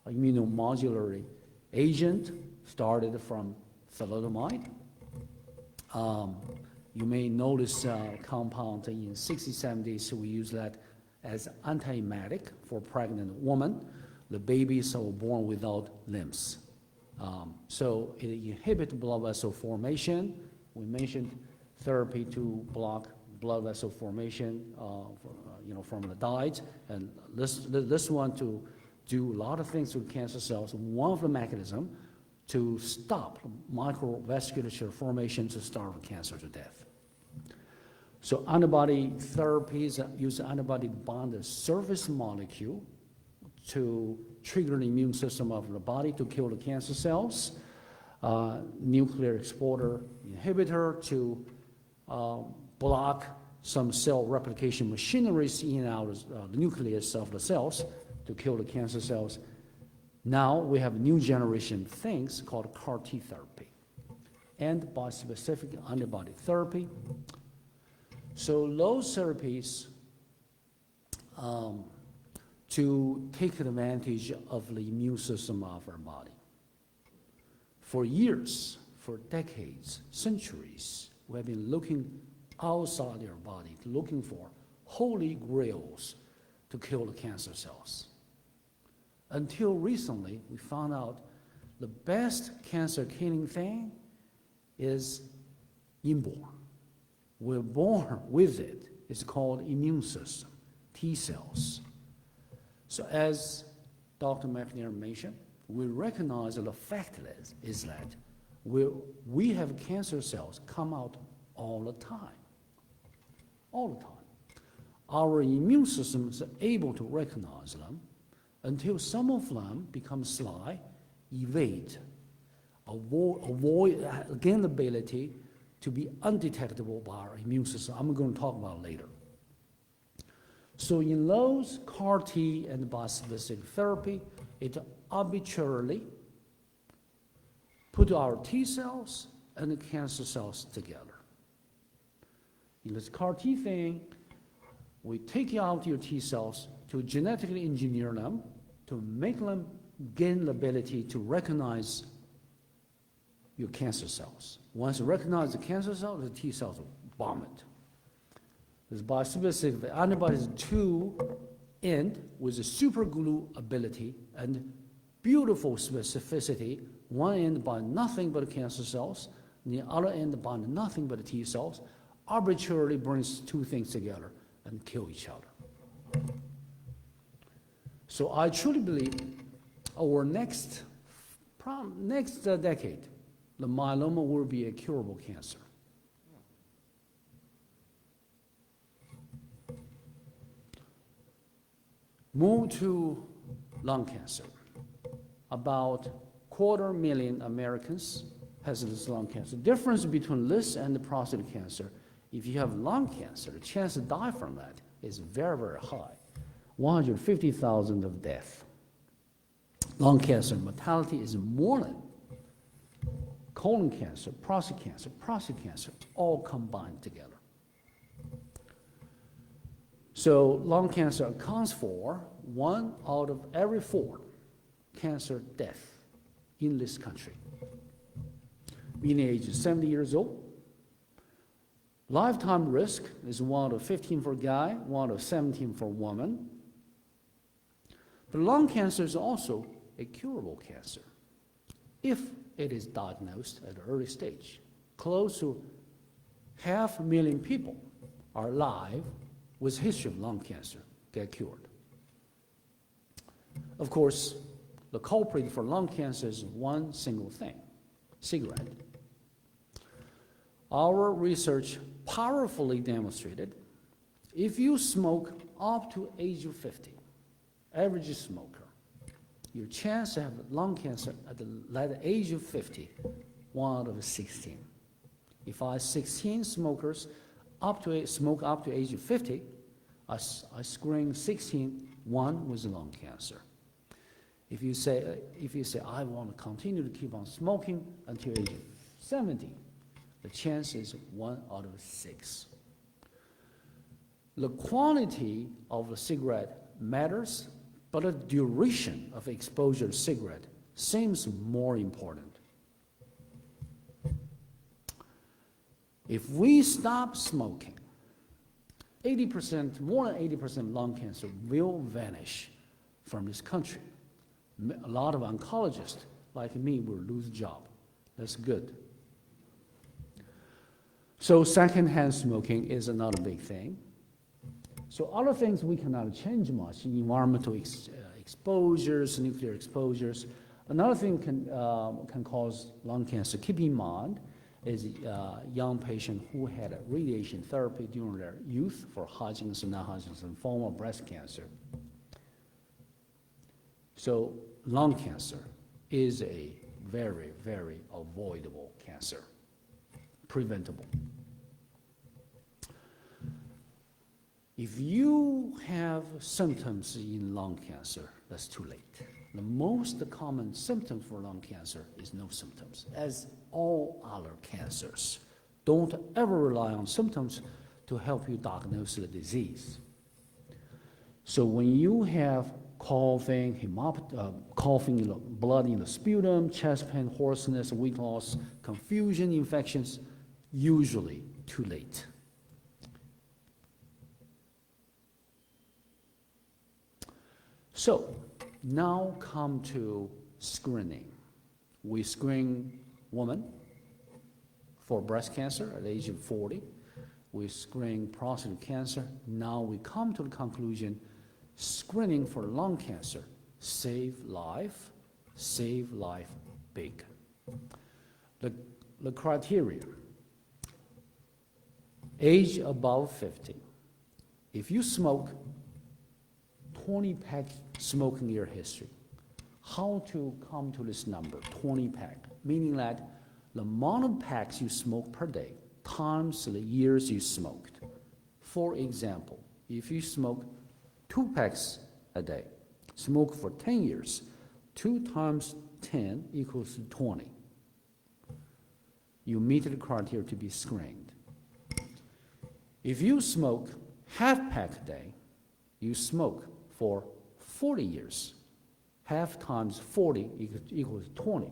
Immunomodulatory agent started from thalidomide. You may notice compound in 60s, 70s, we use that as antiemetic for pregnant women. The babies are born without limbs. So it inhibits blood vessel formation. We mentioned therapy to block blood vessel formation from the diet. And this one to do a lot of things with cancer cells. One of the mechanisms to stop microvasculature formation to starve cancer to death. So antibody therapies use antibody bonded surface molecule to trigger the immune system of the body to kill the cancer cells. Nuclear exporter inhibitor to block some cell replication machineries in and out of the nucleus of the cells to kill the cancer cells. Now we have new generation things called CAR T therapy and bispecific antibody therapy. So those therapies to take advantage of the immune system of our body. For years, for decades, centuries, we have been looking outside our body, looking for holy grails to kill the cancer cells. Until recently, we found out the best cancer killing thing is inborn. We're born with it. It's called immune system, T cells. So as Dr. McNair mentioned, we recognize that the fact is that we have cancer cells come out all the time. All the time. Our immune system is able to recognize them until some of them become sly, evade, avoid, gain the ability to be undetectable by our immune system. I'm going to talk about it later. So in those CAR T and bispecific therapy, it arbitrarily put our T cells and the cancer cells together. In this CAR T thing, we take out your T cells to genetically engineer them, to make them gain the ability to recognize your cancer cells. Once you recognize the cancer cells, the T cells will bomb it. This bispecific, the antibodies two end with a super glue ability and beautiful specificity. One end bind nothing but cancer cells, and the other end bind nothing but T cells, arbitrarily brings two things together and kill each other. So I truly believe our next decade, the myeloma will be a curable cancer. Move to lung cancer. About 250,000 Americans has this lung cancer. The difference between this and the prostate cancer, if you have lung cancer, the chance to die from that is very, very high. 150,000 of death. Lung cancer mortality is more than colon cancer, prostate cancer, all combined together. So lung cancer accounts for 1 out of every 4 cancer death in this country. Mean age is 70 years old. Lifetime risk is 1 out of 15 for a guy, 1 out of 17 for a woman. But lung cancer is also a curable cancer if it is diagnosed at an early stage. Close to 500,000 people are alive with history of lung cancer get cured. Of course, the culprit for lung cancer is one single thing, cigarette. Our research powerfully demonstrated if you smoke up to age of 50, average smoker, your chance to have lung cancer at the age of 50, 1 out of 16. If I 16 smokers smoke up to age of 50, I screen 16, 1 with lung cancer. If you say I want to continue to keep on smoking until age of 70, the chance is 1 out of 6. The quantity of the cigarette matters, but the duration of exposure to cigarette seems more important. If we stop smoking, 80%, more than 80% of lung cancer will vanish from this country. A lot of oncologists like me will lose job. That's good. So secondhand smoking is another big thing. So other things we cannot change much, environmental exposures, nuclear exposures. Another thing can cause lung cancer. Keep in mind is a young patient who had a radiation therapy during their youth for Hodgkin's and non-Hodgkin's lymphoma, breast cancer. So lung cancer is a very, very avoidable cancer, preventable. If you have symptoms in lung cancer, that's too late. The most common symptom for lung cancer is no symptoms, as all other cancers. Don't ever rely on symptoms to help you diagnose the disease. So when you have coughing, coughing, blood in the sputum, chest pain, hoarseness, weight loss, confusion, infections, usually too late. So now come to screening. We screen women for breast cancer at the age of 40. We screen prostate cancer. Now we come to the conclusion, screening for lung cancer, save life big. The criteria, age above 50. If you smoke 20 pack smoking year history, how to come to this number, 20 pack? Meaning that the amount of packs you smoke per day times the years you smoked. For example, if you smoke 2 packs a day, smoke for 10 years, 2 times 10 equals 20. You meet the criteria to be screened. If you smoke half pack a day, you smoke for 40 years. Half times 40 equals 20.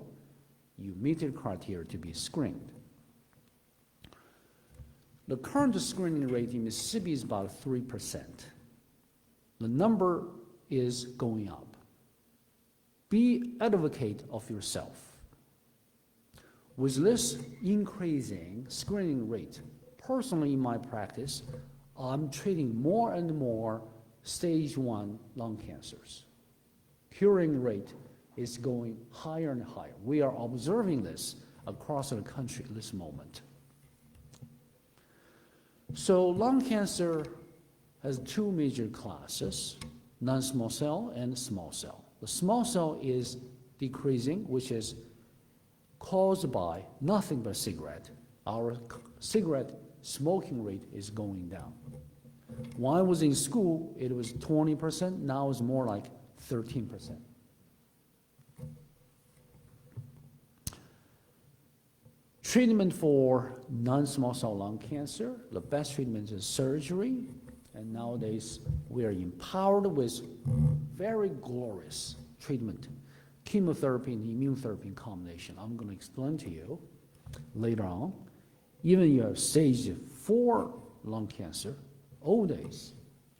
You meet the criteria to be screened. The current screening rate in Mississippi is about 3%. The number is going up. Be advocate of yourself. With this increasing screening rate, personally in my practice, I'm treating more and more stage 1 lung cancers. Curing rate is going higher and higher. We are observing this across the country at this moment. So lung cancer has 2 major classes, non-small cell and small cell. The small cell is decreasing, which is caused by nothing but cigarette. Our cigarette smoking rate is going down. When I was in school, it was 20%, now it's more like 13%. Treatment for non-small cell lung cancer, the best treatment is surgery, and nowadays we are empowered with very glorious treatment, chemotherapy and immunotherapy in combination. I'm going to explain to you later on. Even you have stage 4 lung cancer, old days,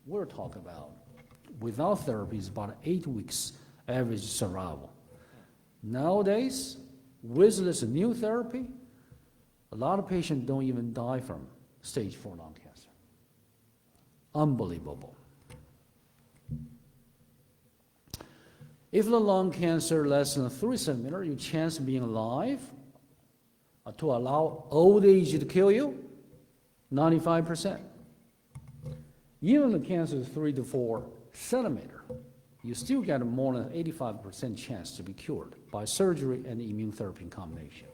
we're talking about without therapy is about 8 weeks average survival. Nowadays, with this new therapy, a lot of patients don't even die from stage 4 lung cancer. Unbelievable. If the lung cancer less than 3 centimeters, your chance of being alive to allow old age to kill you, 95%. Even the cancer is 3 to 4 centimeters, you still get more than 85% chance to be cured by surgery and immune therapy in combination.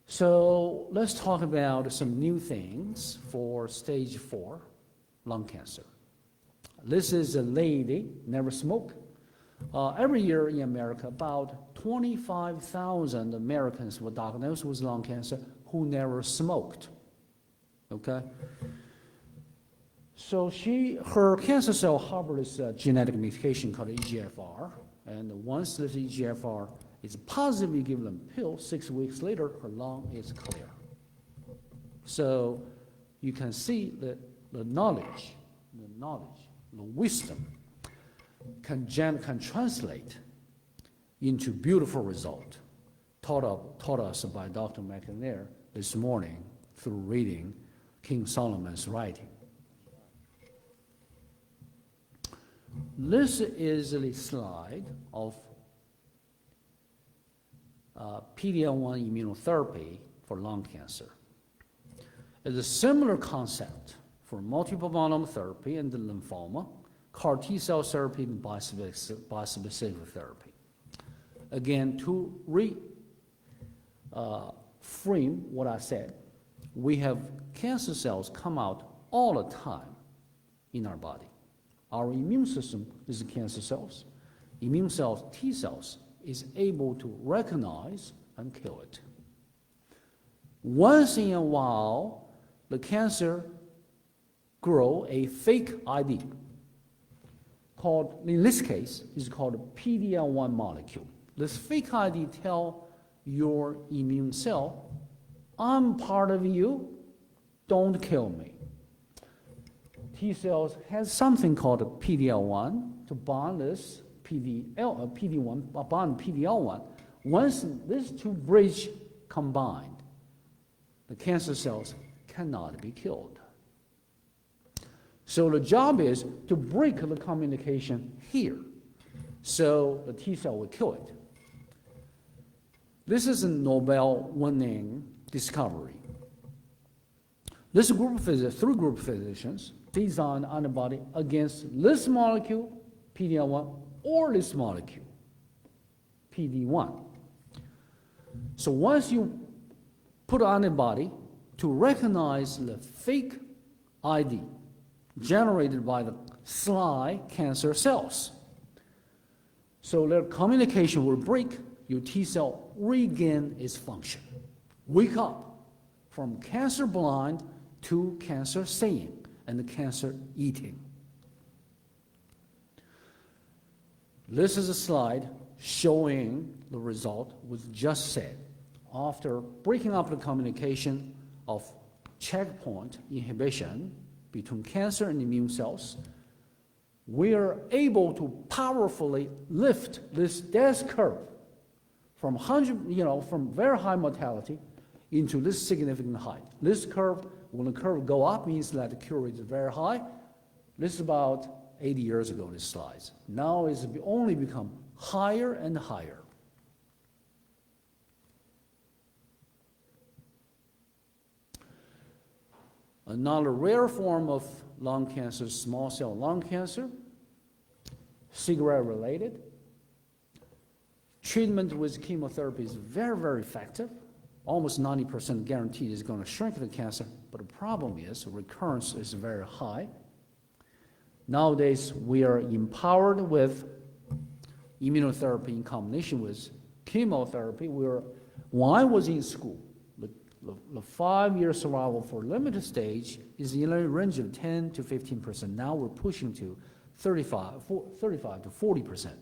So let's talk about some new things for stage 4 lung cancer. This is a lady, never smoked. Every year in America, about 25,000 Americans were diagnosed with lung cancer who never smoked, okay? So her cancer cell harbor this genetic mutation called EGFR, and once this EGFR is positively given a pill, 6 weeks later, her lung is clear. So you can see that the knowledge, the wisdom can translate into beautiful result taught us by Dr. McNair this morning through reading King Solomon's writing. This is a slide of PD-L1 immunotherapy for lung cancer. It's a similar concept for multiple myeloma therapy and the lymphoma, CAR T-cell therapy, and bispecific therapy. Again, to frame what I said, we have cancer cells come out all the time in our body. Our immune system is the cancer cells. Immune cells, T cells, is able to recognize and kill it. Once in a while, the cancer grow a fake ID called, in this case, is called a PD-L1 molecule. This fake ID tell your immune cell, I'm part of you, don't kill me. T cells has something called a PD-L1 to bond this PD-1, bond PD-L1. Once these two bridge combined, the cancer cells cannot be killed. So the job is to break the communication here, so the T cell will kill it. This is a Nobel-winning discovery. This group of physicians, 3 group of physicians, designed antibody against this molecule, PD-L1, or this molecule, PD-1. So once you put antibody to recognize the fake ID generated by the sly cancer cells, so their communication will break, your T cell regain its function. Wake up from cancer blind to cancer seeing and the cancer eating. This is a slide showing the result was just said. After breaking up the communication of checkpoint inhibition between cancer and immune cells, we are able to powerfully lift this death curve from from very high mortality into this significant height. This curve, when the curve go up, means that the cure rate is very high. This is about 80 years ago, this slides. Now it's only become higher and higher. Another rare form of lung cancer, small cell lung cancer, cigarette-related. Treatment with chemotherapy is very, very effective. Almost 90% guaranteed is going to shrink the cancer, but the problem is recurrence is very high. Nowadays, we are empowered with immunotherapy in combination with chemotherapy. When I was in school, the 5-year survival for limited stage is in a range of 10 to 15%. Now we're pushing to 35 to 40%.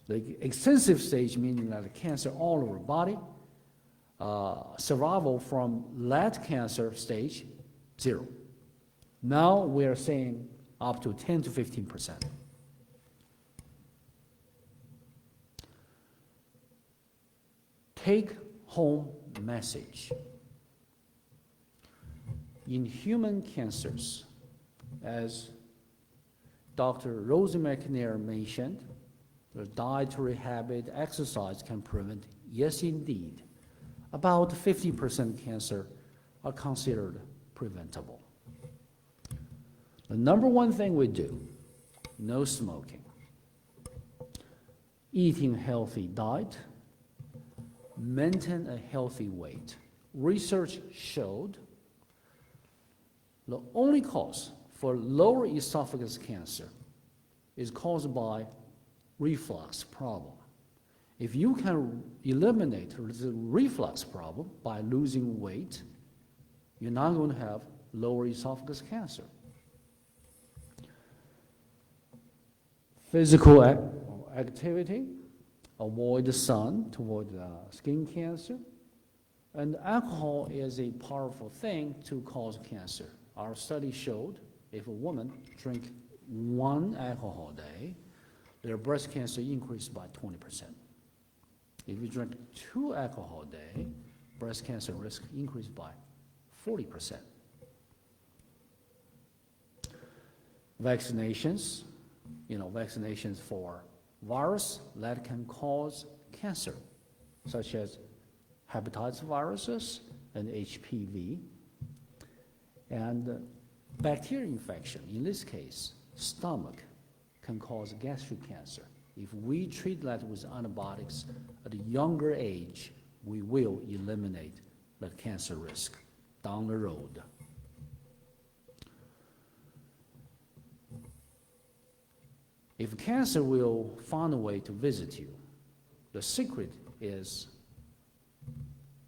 The extensive stage, meaning that the cancer all over the body, survival from that cancer stage, 0. Now we are saying up to 10 to 15%. Take home message. In human cancers, as Dr. Rosie McNair mentioned, the dietary habit, exercise can prevent, yes indeed, about 50% cancer are considered preventable. The number one thing we do, no smoking, eating healthy diet, maintain a healthy weight. Research showed the only cause for lower esophagus cancer is caused by reflux problem. If you can eliminate the reflux problem by losing weight, you're not going to have lower esophagus cancer. Physical activity, avoid the sun to avoid skin cancer. And alcohol is a powerful thing to cause cancer. Our study showed if a woman drink 1 alcohol a day, their breast cancer increased by 20%. If you drink 2 alcohol a day, breast cancer risk increased by 40%. Vaccinations, vaccinations for virus that can cause cancer, such as hepatitis viruses and HPV, and bacterial infection. In this case, stomach can cause gastric cancer. If we treat that with antibiotics at a younger age, we will eliminate the cancer risk down the road. If cancer will find a way to visit you, the secret is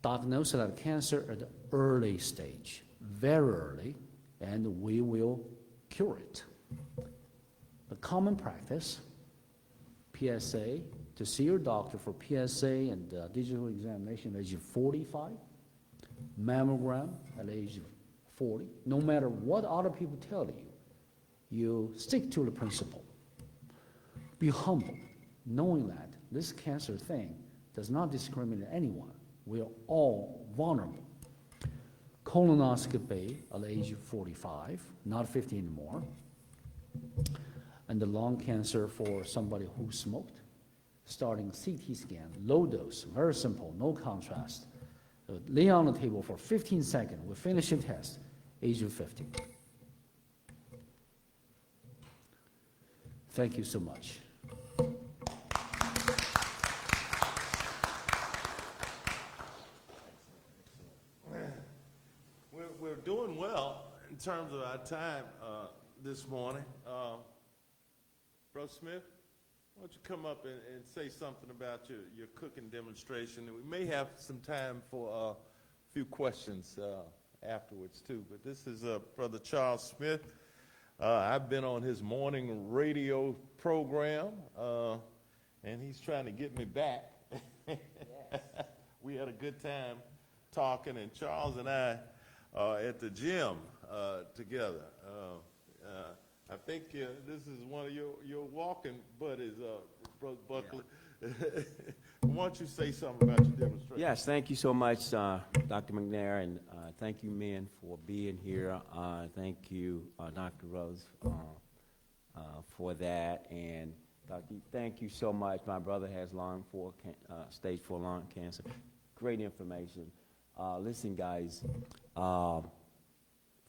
diagnosis of cancer at the early stage, very early, and we will cure it. The common practice, PSA, to see your doctor for PSA and digital examination at age 45, mammogram at age 40. No matter what other people tell you, you stick to the principle. Be humble, knowing that this cancer thing does not discriminate anyone. We are all vulnerable. Colonoscopy at age 45, not 50 anymore. And the lung cancer for somebody who smoked, starting CT scan, low dose, very simple, no contrast. Lay on the table for 15 seconds, we finish the test, age of 50. Thank you so much. We're doing well in terms of our time this morning. Brother Smith, why don't you come up and say something about your cooking demonstration? And we may have some time for a few questions afterwards too. But this is Brother Charles Smith. I've been on his morning radio program, and he's trying to get me back. Yes. We had a good time talking, and Charles and I at the gym together. I think this is one of your walking buddies, Brother Buckley. Yeah. Why don't you say something about your demonstration? Yes, thank you so much, Dr. McNair, and thank you, men, for being here. Thank you, Dr. Rose, for that. And Dr., thank you so much. My brother has stage 4 lung cancer. Great information. Listen, guys,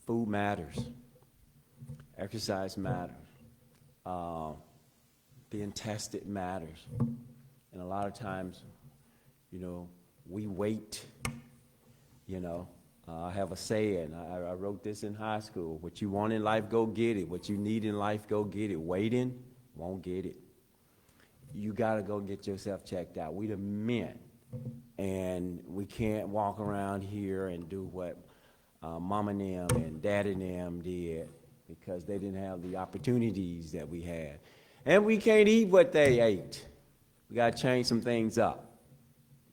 food matters. Exercise matters. Being tested matters. And a lot of times, we wait, I have a saying, I wrote this in high school: what you want in life, go get it. What you need in life, go get it. Waiting, won't get it. You got to go get yourself checked out. We the men, and we can't walk around here and do what Mama and them and Daddy and them did, because they didn't have the opportunities that we had. And we can't eat what they ate. We got to change some things up.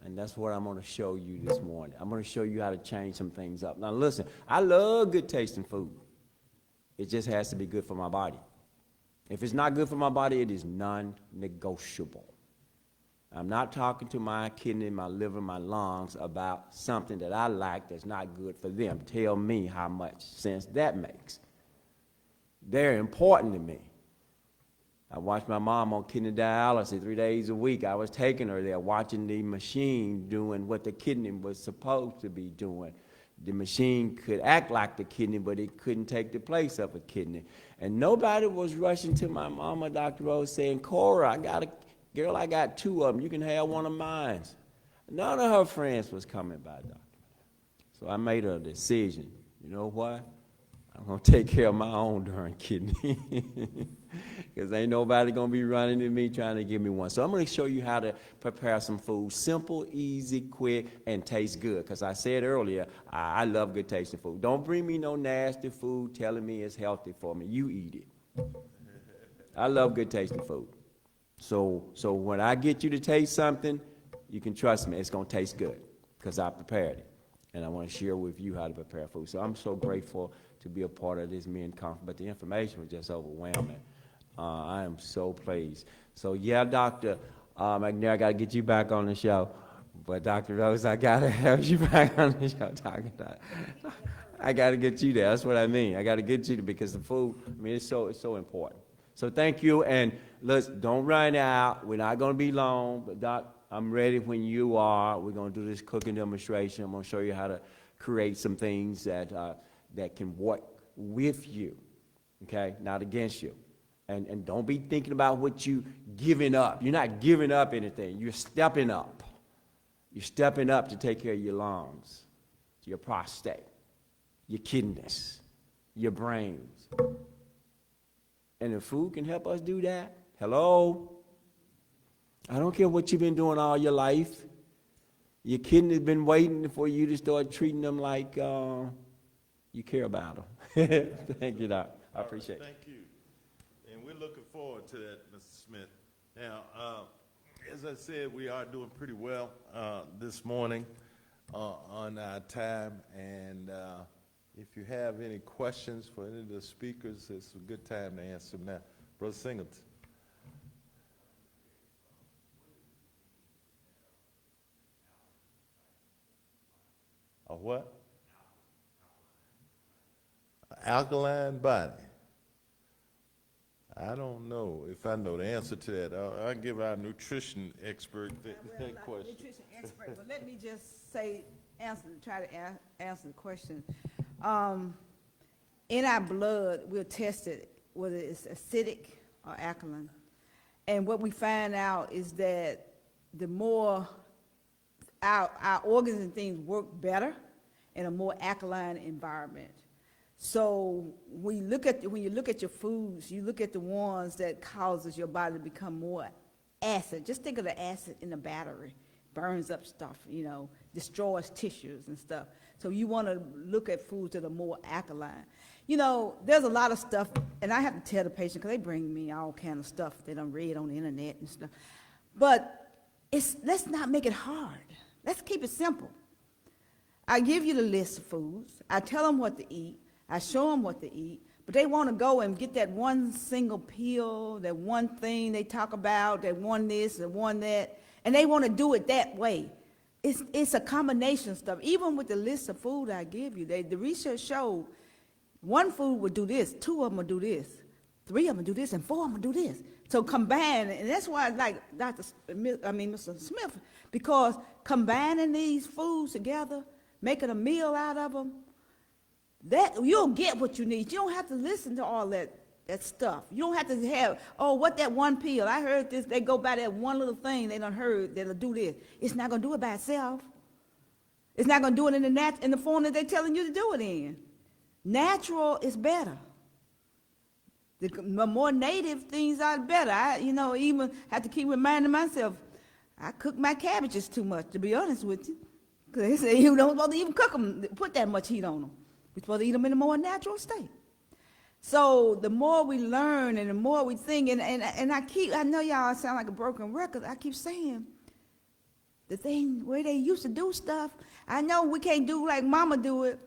And that's what I'm going to show you this morning. I'm going to show you how to change some things up. Now listen, I love good tasting food. It just has to be good for my body. If it's not good for my body, it is non-negotiable. I'm not talking to my kidney, my liver, my lungs about something that I like that's not good for them. Tell me how much sense that makes. They're important to me. I watched my mom on kidney dialysis 3 days a week. I was taking her there, watching the machine doing what the kidney was supposed to be doing. The machine could act like the kidney, but it couldn't take the place of a kidney. And nobody was rushing to my mama, Dr. Rose, saying, Cora, I got 2 of them. You can have one of mine. None of her friends was coming by, Dr. So I made a decision. You know what? I'm going to take care of my own darn kidney. Because ain't nobody going to be running to me trying to give me one. So I'm going to show you how to prepare some food. Simple, easy, quick, and taste good. Because I said earlier, I love good tasting food. Don't bring me no nasty food telling me it's healthy for me. You eat it. I love good tasting food. So when I get you to taste something, you can trust me. It's going to taste good because I prepared it. And I want to share with you how to prepare food. So I'm so grateful to be a part of this men conference, but the information was just overwhelming. I am so pleased. So yeah, Dr. McNair, I got to get you back on the show. But Dr. Rose, I got to have you back on the show talking about it. I got to get you there. That's what I mean. I got to get you there because the food, I mean, it's so important. So thank you, and listen, don't run out. We're not going to be long, but Doc, I'm ready when you are. We're going to do this cooking demonstration. I'm going to show you how to create some things that can work with you, okay, not against you. And don't be thinking about what you giving up. You're not giving up anything. You're stepping up. You're stepping up to take care of your lungs, your prostate, your kidneys, your brains. And the food can help us do that. Hello? I don't care what you've been doing all your life. Your kidney's been waiting for you to start treating them like you care about them. Thank you, Doc. I appreciate it. Thank you. And we're looking forward to that, Mr. Smith. Now, as I said, we are doing pretty well this morning on our time. And if you have any questions for any of the speakers, it's a good time to answer them now. Brother Singleton. A what? Alkaline body. I don't know if I know the answer to that. I'll give our nutrition expert that question. Nutrition expert, but let me just try to answer the question. In our blood, we'll test it, whether it's acidic or alkaline. And what we find out is that the more our organs and things work better in a more alkaline environment. So when you look at your foods, you look at the ones that causes your body to become more acid. Just think of the acid in the battery. Burns up stuff, destroys tissues and stuff. So you want to look at foods that are more alkaline. There's a lot of stuff, and I have to tell the patient, because they bring me all kind of stuff they done read on the internet and stuff. But let's not make it hard. Let's keep it simple. I give you the list of foods. I tell them what to eat. I show them what to eat. But they want to go and get that one single pill, that one thing they talk about, that one this and one that, and they want to do it that way. It's a combination of stuff. Even with the list of food I give you, the research showed one food would do this, 2 of them would do this, 3 of them would do this, and 4 of them would do this. So combine, and that's why I like Mr. Smith, because combining these foods together, making a meal out of them, that you'll get what you need. You don't have to listen to all that stuff. You don't have to have, what that one pill. I heard this, they go by that one little thing they done heard that'll do this. It's not going to do it by itself. It's not going to do it in the form that they're telling you to do it in. Natural is better. The more native things are better. I even have to keep reminding myself, I cook my cabbages too much, to be honest with you. Because they say you don't supposed to even cook them, put that much heat on them. We're supposed to eat them in a more natural state. So the more we learn and the more we think, and I know y'all sound like a broken record, I keep saying, the thing where they used to do stuff, I know we can't do like mama do it,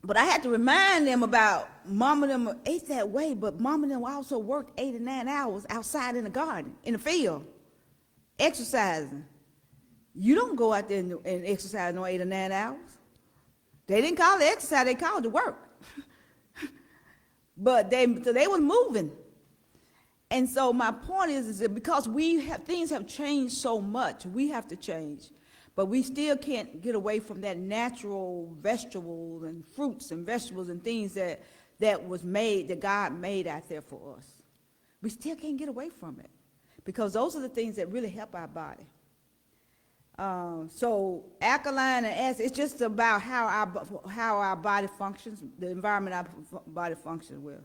but I had to remind them about mama them ate that way, but mama them also worked 8 or 9 hours outside in the garden, in the field, exercising. You don't go out there and exercise no 8 or 9 hours. They didn't call it exercise, they called it work. But they was moving. And so my point is that because things have changed so much, we have to change. But we still can't get away from that natural vegetables and fruits and vegetables and things that God made out there for us. We still can't get away from it because those are the things that really help our body. So alkaline and acid, it's just about how our body functions, the environment our body functions with.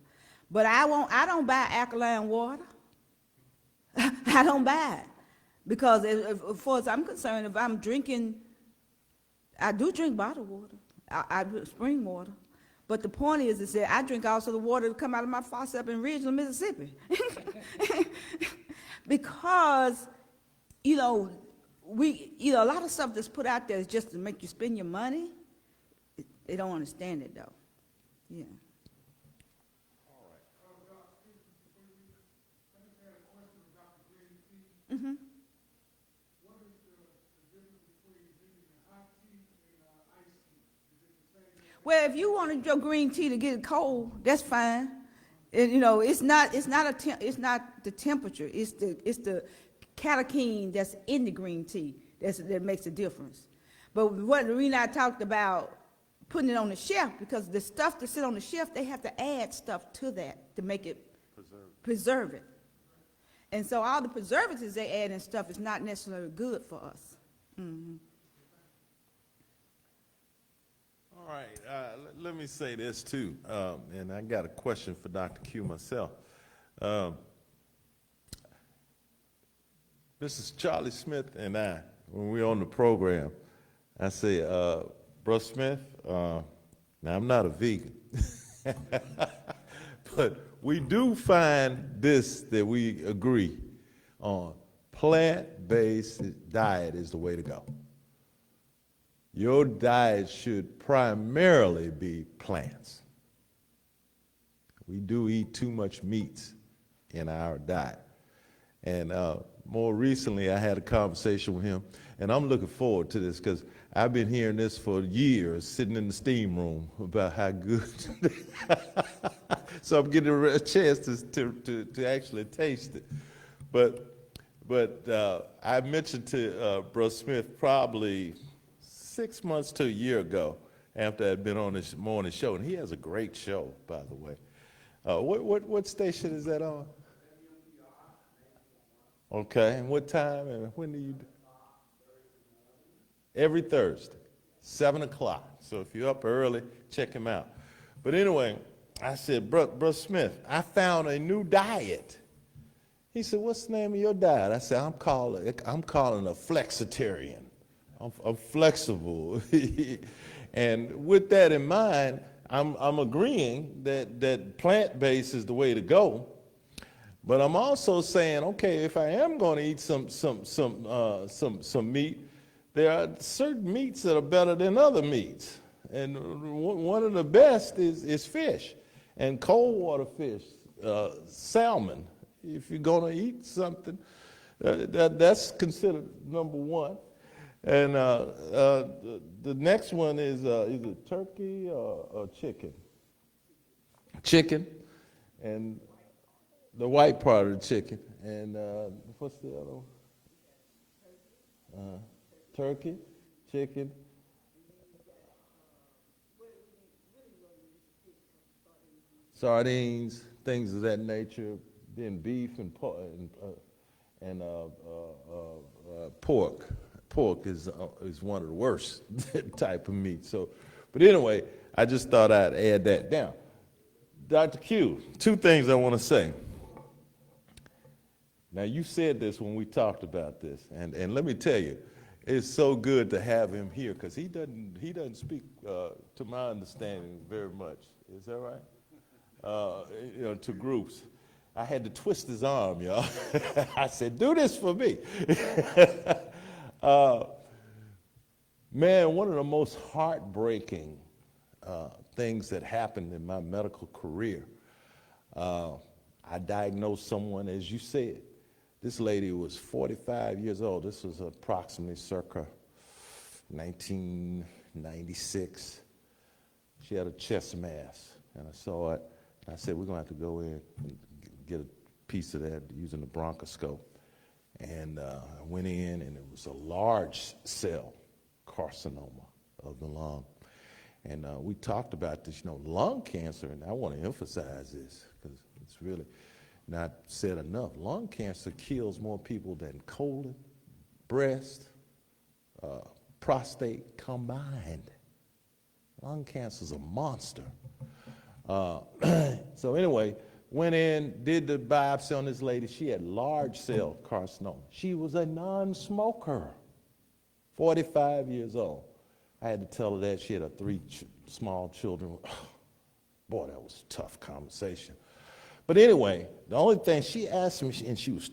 But I don't buy alkaline water. I don't buy it. Because as far as I'm concerned, if I'm drinking, I do drink bottled water. I drink spring water. But the point is that I drink also the water that come out of my faucet up in Ridgeland, Mississippi. Because, a lot of stuff that's put out there is just to make you spend your money. They don't understand it, though. Yeah. Mm-hmm. Well, if you want to drink green tea to get it cold, that's fine. And, it's not the temperature. It's the catechine that's in the green tea that makes a difference. But what the reason I talked about putting it on the shelf, because the stuff to sit on the shelf, they have to add stuff to that to make it preserve it. And so all the preservatives they add and stuff is not necessarily good for us. Mm-hmm. All right, let me say this too, and I got a question for Dr. Q myself. Mrs. Charlie Smith and I, when we were on the program, I say, Bro Smith, now I'm not a vegan, but we do find this that we agree on. Plant-based diet is the way to go. Your diet should primarily be plants. We do eat too much meats in our diet. And more recently, I had a conversation with him, and I'm looking forward to this because I've been hearing this for years, sitting in the steam room, about how good. So I'm getting a chance to actually taste it. But I mentioned to Bro Smith probably 6 months to a year ago, after I'd been on this morning show, and he has a great show, by the way. What station is that on? Okay, and what time and when do you do? Every Thursday, 7 o'clock. So if you're up early, check him out. But anyway, I said, Bro Smith, I found a new diet. He said, what's the name of your diet? I said, I'm calling a flexitarian. I'm flexible. And with that in mind, I'm agreeing that plant-based is the way to go. But I'm also saying, okay, if I am going to eat some meat, there are certain meats that are better than other meats. And one of the best is fish, and cold water fish, salmon. If you're going to eat something, that's considered number one. And the next one is either turkey or chicken. Chicken, and the white part of the chicken. And what's the other one? Turkey, chicken. Sardines, things of that nature. Then beef and pork. Pork is one of the worst type of meat. So, but anyway, I just thought I'd add that down. Dr. Q, two things I want to say. Now, you said this when we talked about this, and let me tell you, it's so good to have him here because he doesn't speak, to my understanding, very much. Is that right? To groups. I had to twist his arm, y'all. I said, do this for me. Man, one of the most heartbreaking things that happened in my medical career, I diagnosed someone, as you said. This lady was 45 years old. This was approximately circa 1996. She had a chest mass, and I saw it. I said, we're going to have to go in and get a piece of that using the bronchoscope. And I went in, and it was a large cell carcinoma of the lung. And we talked about this, lung cancer, and I want to emphasize this because it's really not said enough. Lung cancer kills more people than colon, breast, prostate combined. Lung cancer's a monster. So anyway, went in, did the biopsy on this lady. She had large cell carcinoma. She was a non-smoker, 45 years old. I had to tell her that. She had 3 small children. Boy, that was a tough conversation. But anyway, the only thing she asked me, and she was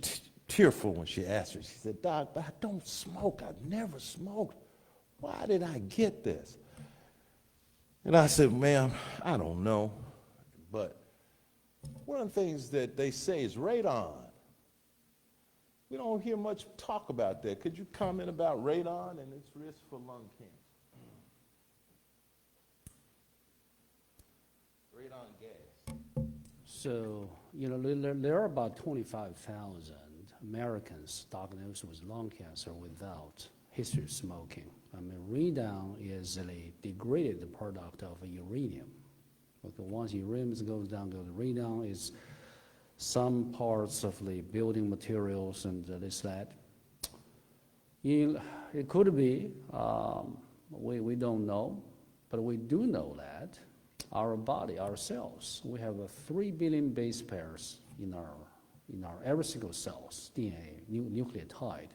tearful when she asked me, she said, "Doc, but I don't smoke. I've never smoked. Why did I get this?" And I said, "Ma'am, I don't know. But one of the things that they say is radon. We don't hear much talk about that. Could you comment about radon and its risk for lung cancer?" Radon gas. So, there are about 25,000 Americans diagnosed with lung cancer without history of smoking. I mean, radon is a degraded product of uranium. Okay, once uranium goes down, radon is some parts of the building materials and this, that. It could be, we don't know, but we do know that our body, our cells, we have 3 billion base pairs in our every single cells, DNA, nucleotide.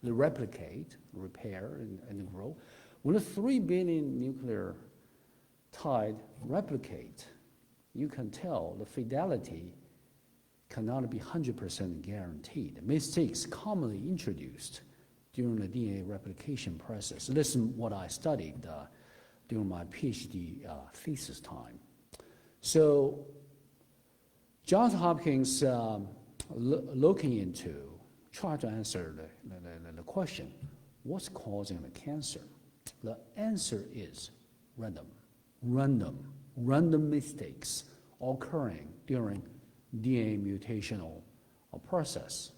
They replicate, repair, and grow. When the 3 billion nucleotide replicate, you can tell the fidelity cannot be 100% guaranteed. Mistakes commonly introduced during the DNA replication process. This is what I studied during my PhD thesis time. So Johns Hopkins looking into, try to answer the question, what's causing the cancer? The answer is random mistakes occurring during DNA mutational process.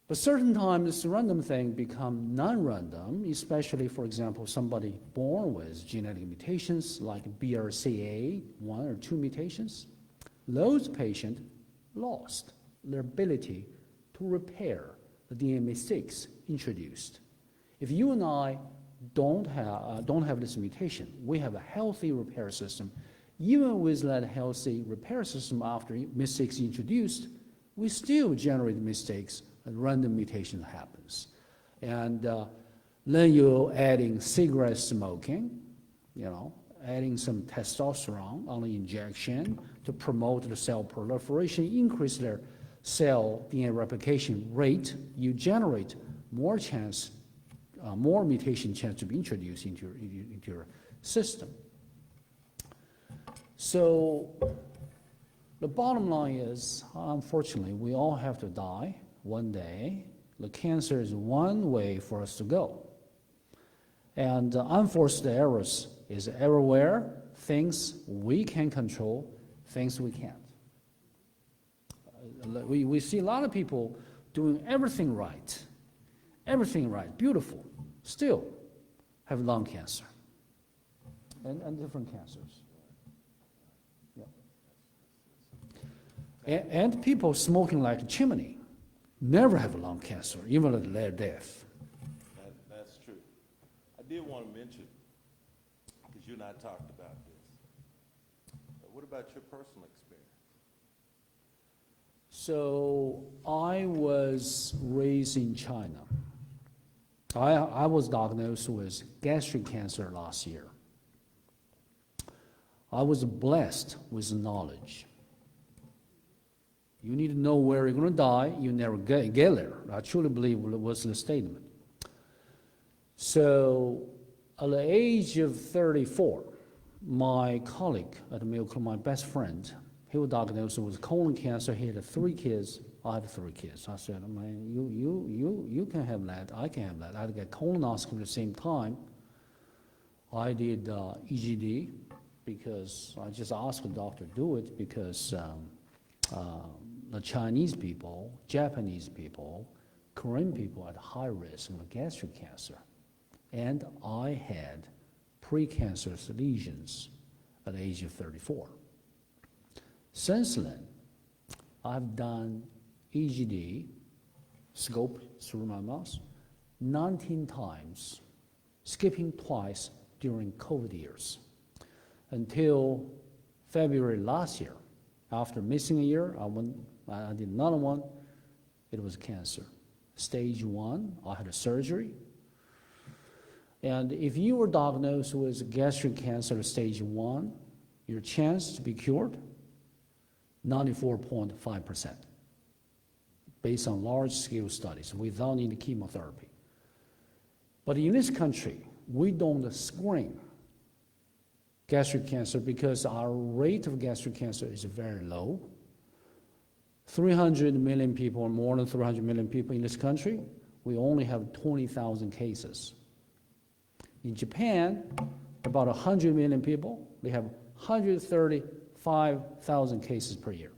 But certain times, this random thing become non-random, especially, for example, somebody born with genetic mutations like BRCA 1 or 2 mutations. Those patients lost their ability to repair the DNA mistakes introduced. If you and I don't have this mutation, we have a healthy repair system. Even with that healthy repair system after mistakes introduced, we still generate mistakes and random mutation happens. And then you're adding cigarette smoking, adding some testosterone on the injection to promote the cell proliferation, increase their cell DNA replication rate, you generate more chance, more mutation chance to be introduced into your system. So the bottom line is, unfortunately, we all have to die one day. The cancer is one way for us to go. And unforced errors is everywhere, things we can control, things we can't. We see a lot of people doing everything right, beautiful, still have lung cancer and different cancers. Yeah. And people smoking like a chimney never have lung cancer, even at their death. That's true. I did want to mention, because you and I talked about this, what about your personal experience? So I was raised in China. I was diagnosed with gastric cancer last year. I was blessed with knowledge. You need to know where you're going to die. You never get there. I truly believe it was the statement. So at the age of 34, my colleague at the Mayo Clinic, my best friend, he was diagnosed with colon cancer. He had 3 kids. I had 3 kids. I said, man, you can have that. I can have that. I had to get colonoscopy at the same time. I did EGD because I just asked the doctor to do it because the Chinese people, Japanese people, Korean people at high risk of gastric cancer. And I had precancerous lesions at the age of 34. Since then, I've done EGD, scope through my mouth, 19 times, skipping twice during COVID years. Until February last year, after missing a year, I did another one. It was cancer. Stage 1, I had a surgery. And if you were diagnosed with gastric cancer stage 1, your chance to be cured, 94.5%, based on large-scale studies without any chemotherapy. But in this country, we don't screen gastric cancer because our rate of gastric cancer is very low. 300 million people, or more than 300 million people in this country, we only have 20,000 cases. In Japan, about 100 million people, they have 135,000 cases per year.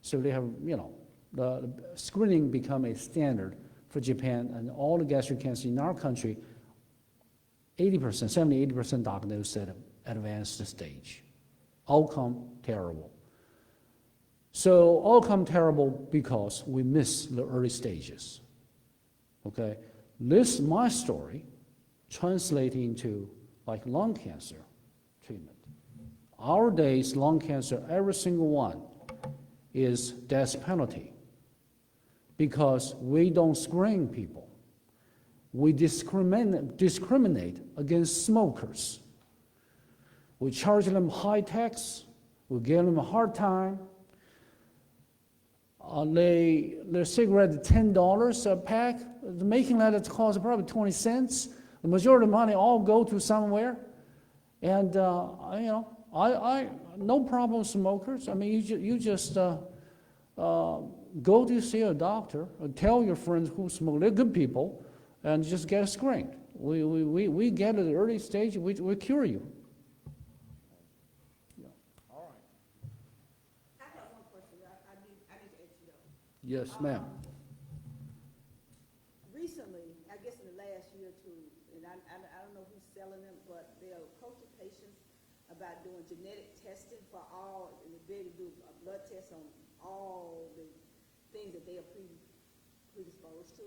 So they have, the screening become a standard for Japan, and all the gastric cancer in our country, 70-80% diagnosed at advanced stage. Outcome terrible. So outcome terrible because we miss the early stages. Okay, this my story translating into like lung cancer treatment. Our days, lung cancer, every single one is death penalty because we don't screen people. We discriminate against smokers. We charge them high tax. We give them a hard time. Their cigarette $10 a pack. The making that it costs probably 20 cents. The majority of the money all go to somewhere. And I no problem with smokers. I mean, you just go to see a doctor and tell your friends who smoke. They're good people, and just get screened. We get at the early stage. We cure you. I have one question. I need to ask you though. Yes, ma'am. Recently, I guess in the last year or two, and I don't know who's selling them, but they're approaching patients about doing genetic testing for all, and they're able to do a blood test on all the things that they are predisposed to.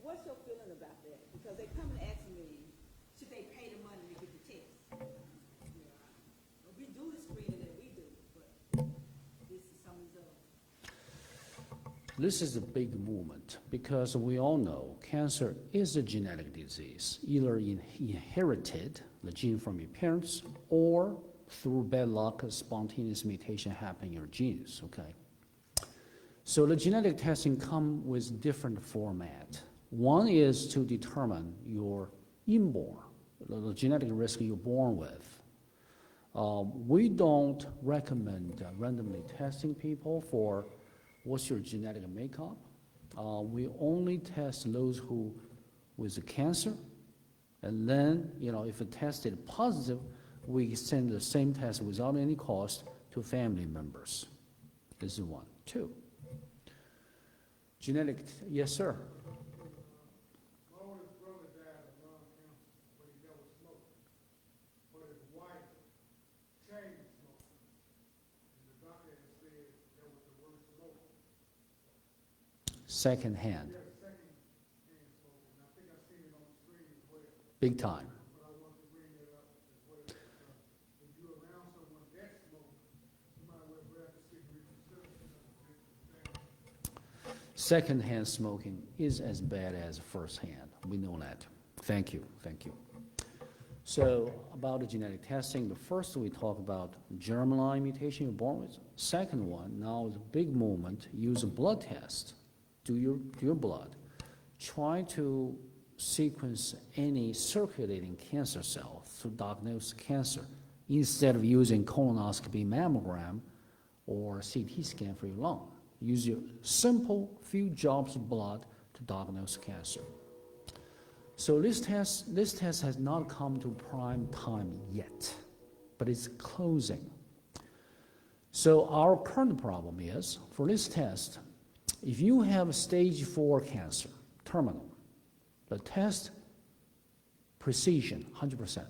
What's your feeling about that? Because they come and ask me, should they pay the money to get the test? We do the screening that we do, but this is some of the. This is a big movement because we all know cancer is a genetic disease, either inherited, the gene from your parents, or through bad luck, a spontaneous mutation happen in your genes, okay? So the genetic testing come with different format. One is to determine your inborn, the genetic risk you're born with. We don't recommend randomly testing people for what's your genetic makeup. We only test those who with the cancer, and then if it tested positive, we send the same test without any cost to family members. This is one. Two. Genetic, yes, sir. My oldest brother died of lung cancer, but he never smoked. But his wife changed smoking. And the doctor had said that was the worst smoker. Second hand, He had second-hand smoking. And I think I seen it on the screen as well. big time. But I wanted to bring that up as well. If you're around someone that smokes, you might well grab a cigarette yourself. Second-hand smoking is as bad as first-hand. We know that. Thank you. So about the genetic testing, the first we talk about germline mutation you're born with. Second one, now is a big movement, use a blood test. Do your blood. Try to sequence any circulating cancer cells to diagnose cancer instead of using colonoscopy, mammogram, or CT scan for your lung. Use your simple few drops of blood to diagnose cancer. So this test has not come to prime time yet, but it's closing. So our current problem is, for this test, if you have stage 4 cancer, terminal, the test precision, 100%.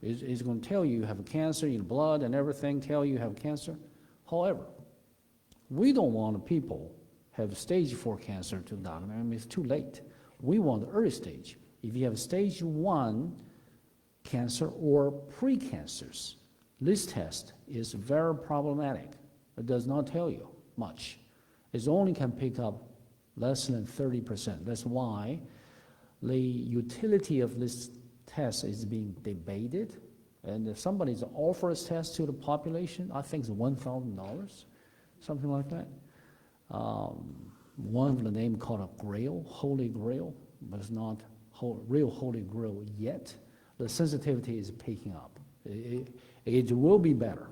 It's going to tell you have a cancer in your blood and everything, tell you have cancer. However, we don't want people have stage 4 cancer to diagnose. I mean, it's too late. We want early stage. If you have stage 1 cancer or precancers, this test is very problematic. It does not tell you much. It only can pick up less than 30%. That's why the utility of this test is being debated. And if somebody's offers test to the population, I think it's $1,000, something like that. One of the name called a Grail, Holy Grail, but it's not real Holy Grail yet. The sensitivity is picking up. It will be better.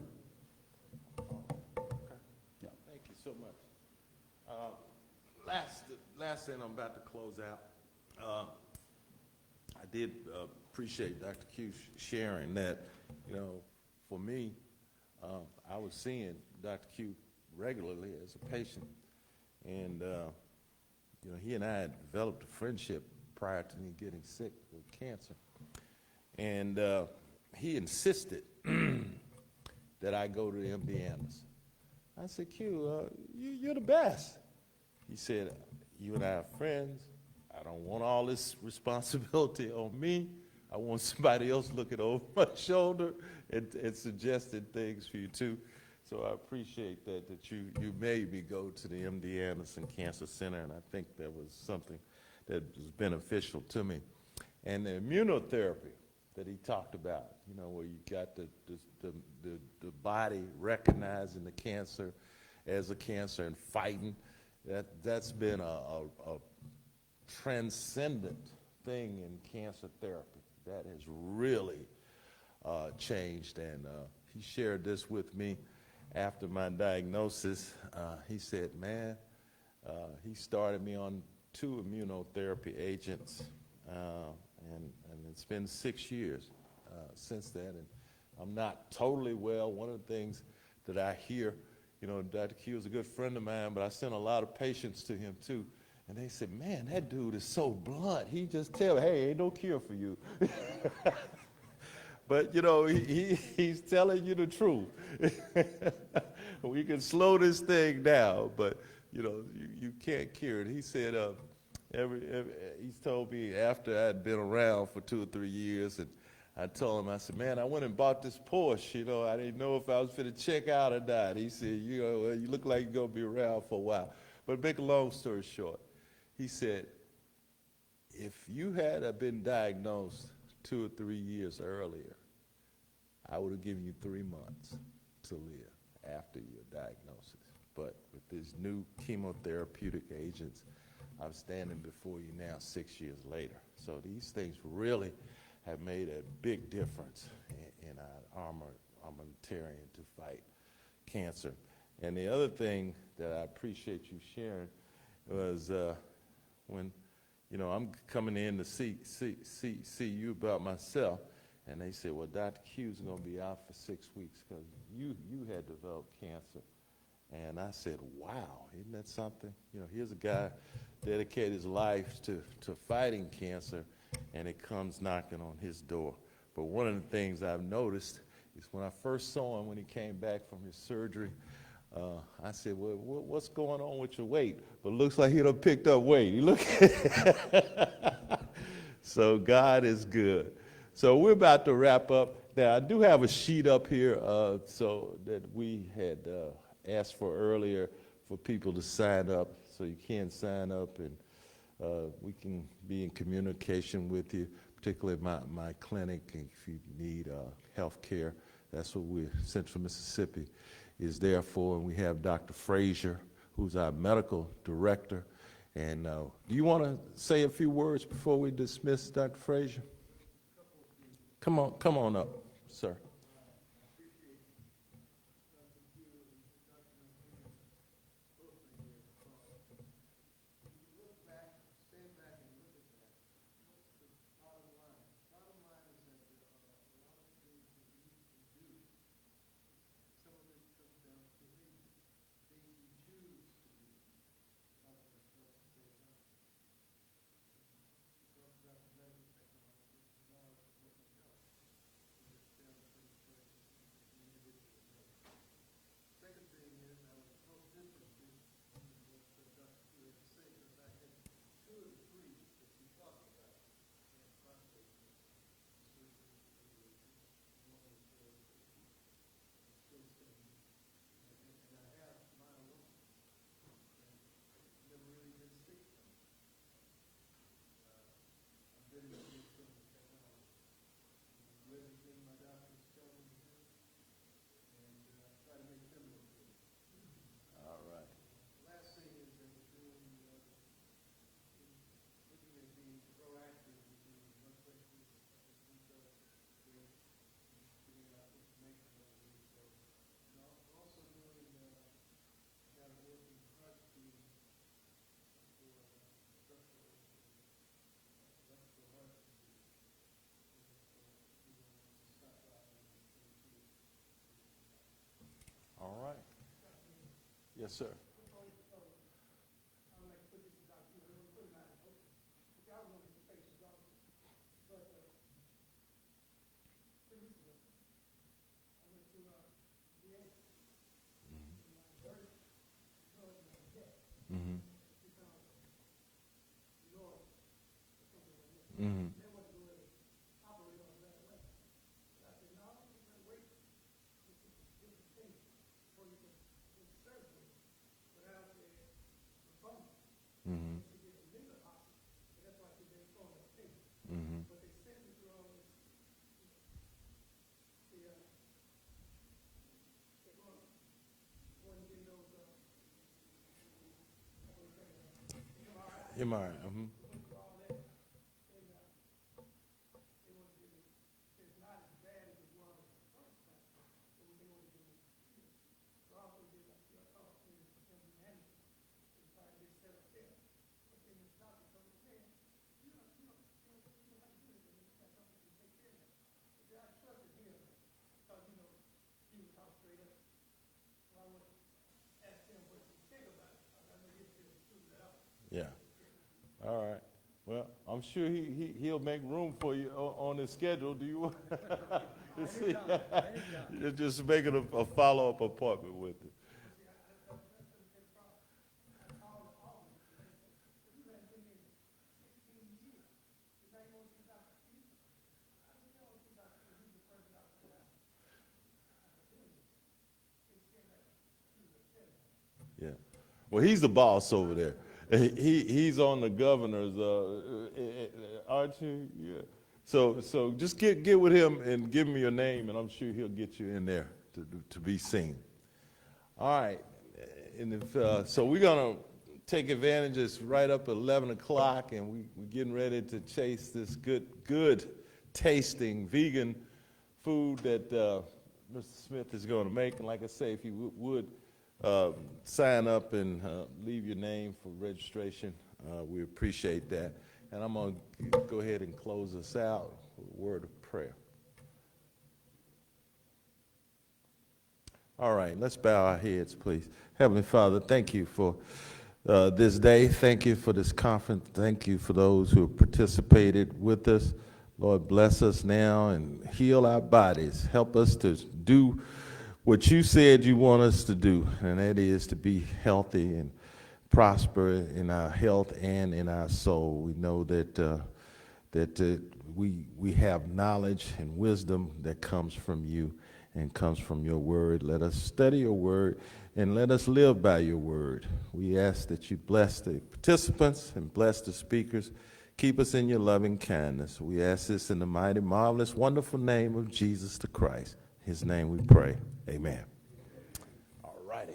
Thank you so much. Last thing I'm about to close out. I did appreciate Dr. Q sharing that, for me, I was seeing Dr. Q regularly as a patient. And, he and I had developed a friendship prior to me getting sick with cancer. And he insisted that I go to the MD Anderson. I said, Q, you're the best. He said, you and I are friends. I don't want all this responsibility on me. I want somebody else looking over my shoulder and suggesting things for you too. So I appreciate that you made me go to the MD Anderson Cancer Center, and I think that was something that was beneficial to me. And the immunotherapy that he talked about, where you got the body recognizing the cancer as a cancer and fighting, that's been a transcendent thing in cancer therapy. That has really changed, and he shared this with me after my diagnosis. He said, man, he started me on 2 immunotherapy agents, and it's been 6 years since then, and I'm not totally well. One of the things that I hear, Dr. Q is a good friend of mine, but I sent a lot of patients to him too, and they said, man, that dude is so blunt. He just tell me, hey, ain't no cure for you. But, he's telling you the truth. We can slow this thing down, but, you can't cure it. He said, he's told me after I'd been around for 2 or 3 years, and I told him, I said, man, I went and bought this Porsche, I didn't know if I was going to check out or not. He said, well, you look like you're going to be around for a while. But make a long story short, he said, if you had been diagnosed 2 or 3 years earlier, I would have given you 3 months to live after your diagnosis. But with these new chemotherapeutic agents, I'm standing before you now 6 years later. So these things really have made a big difference in our armamentarium to fight cancer. And the other thing that I appreciate you sharing was when, I'm coming in to see you about myself, and they said, well, Dr. Q's going to be out for 6 weeks because you had developed cancer. And I said, wow, isn't that something? Here's a guy dedicated his life to fighting cancer, and it comes knocking on his door. But one of the things I've noticed is when I first saw him when he came back from his surgery, I said, well, what's going on with your weight? But it looks like he done picked up weight. He look. So God is good. So we're about to wrap up. Now, I do have a sheet up here so that we had asked for earlier for people to sign up. So you can sign up, and we can be in communication with you, particularly my clinic, if you need health care. That's what Central Mississippi is there for. And we have Dr. Frazier, who's our medical director. And do you want to say a few words before we dismiss, Dr. Frazier? Come on up, sir. Yes, sir. Mm-hmm. Mm-hmm. Mm-hmm. MRI. Mm-hmm. Yeah. All right. Well, I'm sure he'll make room for you on his schedule. Do you want to see? You're just making a follow-up appointment with him. Yeah. Well, he's the boss over there. He's on the governor's, aren't you? Yeah. So just get with him and give him your name, and I'm sure he'll get you in there to be seen. All right. And if, so we're gonna take advantage. It's right up at 11 o'clock, and we're getting ready to chase this good tasting vegan food that Mr. Smith is going to make. And like I say, if you would sign up and leave your name for registration, we appreciate that. And I'm going to go ahead and close us out with a word of prayer. All right, let's bow our heads, please. Heavenly Father, thank you for this day. Thank you for this conference. Thank you for those who have participated with us. Lord, bless us now and heal our bodies. Help us to do what you said you want us to do, and that is to be healthy and prosper in our health and in our soul. We know that we have knowledge and wisdom that comes from you and comes from your word. Let us study your word and let us live by your word. We ask that you bless the participants and bless the speakers. Keep us in your loving kindness. We ask this in the mighty, marvelous, wonderful name of Jesus the Christ. In his name we pray. Amen. All righty.